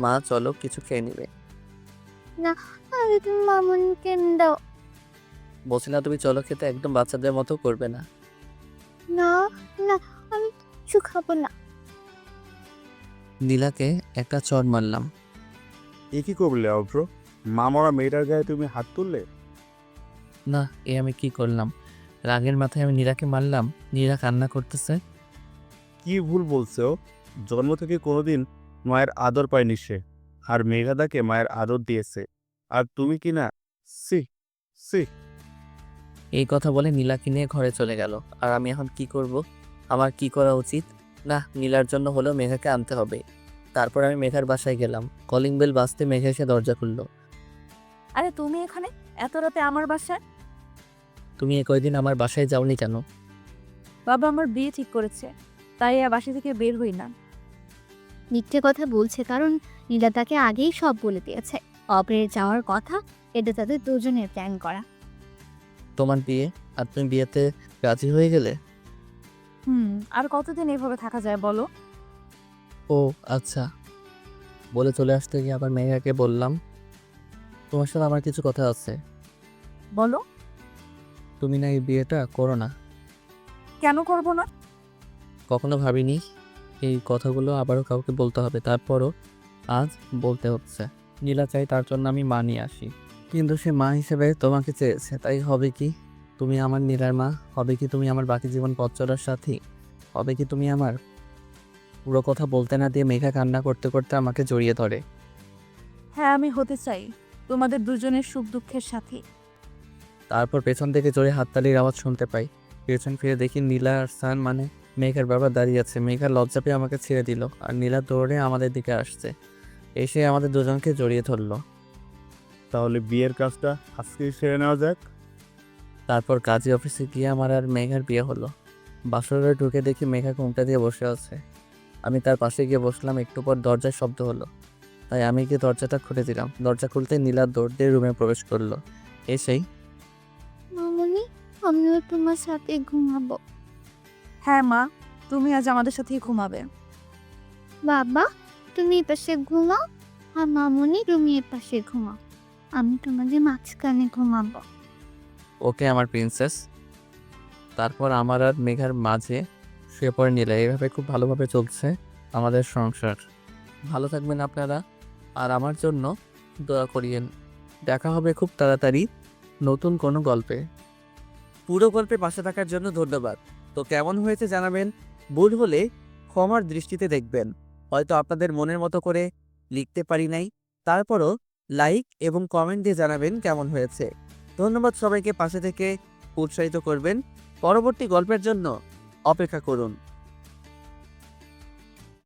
B: মা চলো কিছু খেয়ে নিবে।
H: আরে তুমি মামুনিকে এনে দাও।
B: বলছি না তুমি চলো খেতে? একদম বাচ্চাদের মতো করবে না।
H: না না, আমি কিচ্ছু খাবো না।
B: নীলাকে একটা চড় মারলাম।
C: এ কি করলে অভ্র? মা মরা মেয়েটার গায়ে তুমি হাত তুললে?
B: না, এ আমি কি করলাম? রাগের মাথায় আমি নীলাকে মারলাম। নীলা কান্না করতেছে।
C: কি ভুল বলছে ও? জন্ম থেকে কোনোদিন মায়ের আদর পায়নি সে, আর মেঘাদাকে মায়ের আদর দিয়েছে, আর তুমি কি না? C C.
B: এই কথা বলে নীলাকে নিয়ে ঘরে চলে গেল। আর আমি এখন কি করব? আমার কি করা উচিত? না, নীলার জন্য হলেও মেঘাকে আনতে হবে। তারপর আমি মেঘার বাসায় গেলাম। কলিং বেল বাজতে মেঘা এসে দরজা খুললো।
G: আরে তুমি এখানে এত রাতে আমার বাসায়?
B: তুমি এ কয়দিন আমার বাসায় যাওনি কেন?
G: বাবা আমার বিয়ে ঠিক করেছে, তাই আর বাসা থেকে বের হই না।
H: মিথ্যে কথা বলছে, কারণ নীলা তাকে আগেই সব বলে দিয়েছে। অপরের যাওয়ার কথা, এটা তাদের দুজনের প্ল্যান করা।
B: তোমার বিয়ে, আর তুমি বিয়েতে রাজি হয়ে গেলে?
G: আর কতদিন এভাবে থাকা যায় বলো?
B: ও আচ্ছা। বলে চলে আসতে গিয়ে আবার মেঘাকে বললাম, তোমার সাথে আমার কিছু কথা আছে।
G: বলো।
B: তুমি না এই বিয়েটা করো না?
G: কেন করব না?
B: কখনো ভাবিনি এই কথাগুলো আবারও কাউকে বলতে হবে, তারপরও আজ বলতে হচ্ছে। নীলা চাই তার জন্য আমি মা নিয়ে আসি, কিন্তু সে মা হিসেবে তোমাকে চেয়েছে, তাই হবে কি তুমি আমার নীলার মা? হবে কি তুমি আমার বাকি জীবন পথ চলার সাথী? হবে কি তুমি আমার? পুরো কথা বলতে না দিয়ে মেঘা কান্না করতে করতে আমাকে জড়িয়ে ধরে।
G: হ্যাঁ, আমি হতে চাই তোমাদের দুজনের সুখ দুঃখের সাথী।
B: তারপর পেছন থেকে জোরে হাততালির আওয়াজ শুনতে পাই। পেছন ফিরে দেখি নীলা আর সান মানে মেঘার বাবা দাঁড়িয়ে আছে। মেঘা লজ্জা পেয়ে আমাকে ছেড়ে দিল, আর নীলা দৌড়ে আমাদের দিকে আসছে, এসে আমাদের দুজনকে জড়িয়ে ধরলো।
C: তাহলে বিয়ের কাজটা আজকেই সেরে নেওয়া যাক।
B: তারপর কাজী অফিসে গিয়ে আমার আর মেঘার বিয়ে হলো। বাসরে ঢুকে দেখি মেঘা ঘুমটা দিয়ে বসে আছে। আমি তার পাশে গিয়ে বসলাম। একটু পর দরজায় শব্দ হলো, তাই আমি গিয়ে দরজাটা খুলে দিলাম। দরজা খুলতে নীলা দৌড় দিয়ে রুমে প্রবেশ করলো। এসেই
H: মামনি, আমিও তোমার সাথে ঘুমাবো।
G: হ্যাঁ মা, তুমি আজ আমাদের সাথেই ঘুমাবে।
H: বাবা, তুমি এ পাশে ঘুমাও, আর মামনি তুমি এ পাশে ঘুমাও। আমি তোমাদের মাঝখানে ঘুমাবো।
B: ওকে আমার প্রিন্সেস। তারপর আমার আর মেঘার মাঝে শুয়ে পড়ে নিলে। এইভাবে খুব ভালোভাবে চলছে আমাদের সংসার। ভালো থাকবেন আপনারা, আর আমার জন্য দোয়া করিয়েন। দেখা হবে খুব তাড়াতাড়ি নতুন কোনো গল্পে। পুরো গল্পে পাশে থাকার জন্য ধন্যবাদ। তো কেমন হয়েছে জানাবেন। ভুল হলে ক্ষমার দৃষ্টিতে দেখবেন। হয়তো আপনাদের মনের মতো করে লিখতে পারি নাই, তারপরও লাইক এবং কমেন্ট দিয়ে জানাবেন কেমন হয়েছে। ধন্যবাদ সবাইকে পাশে থেকে উৎসাহিত করবেন। পরবর্তী গল্পের জন্য অপেক্ষা করুন।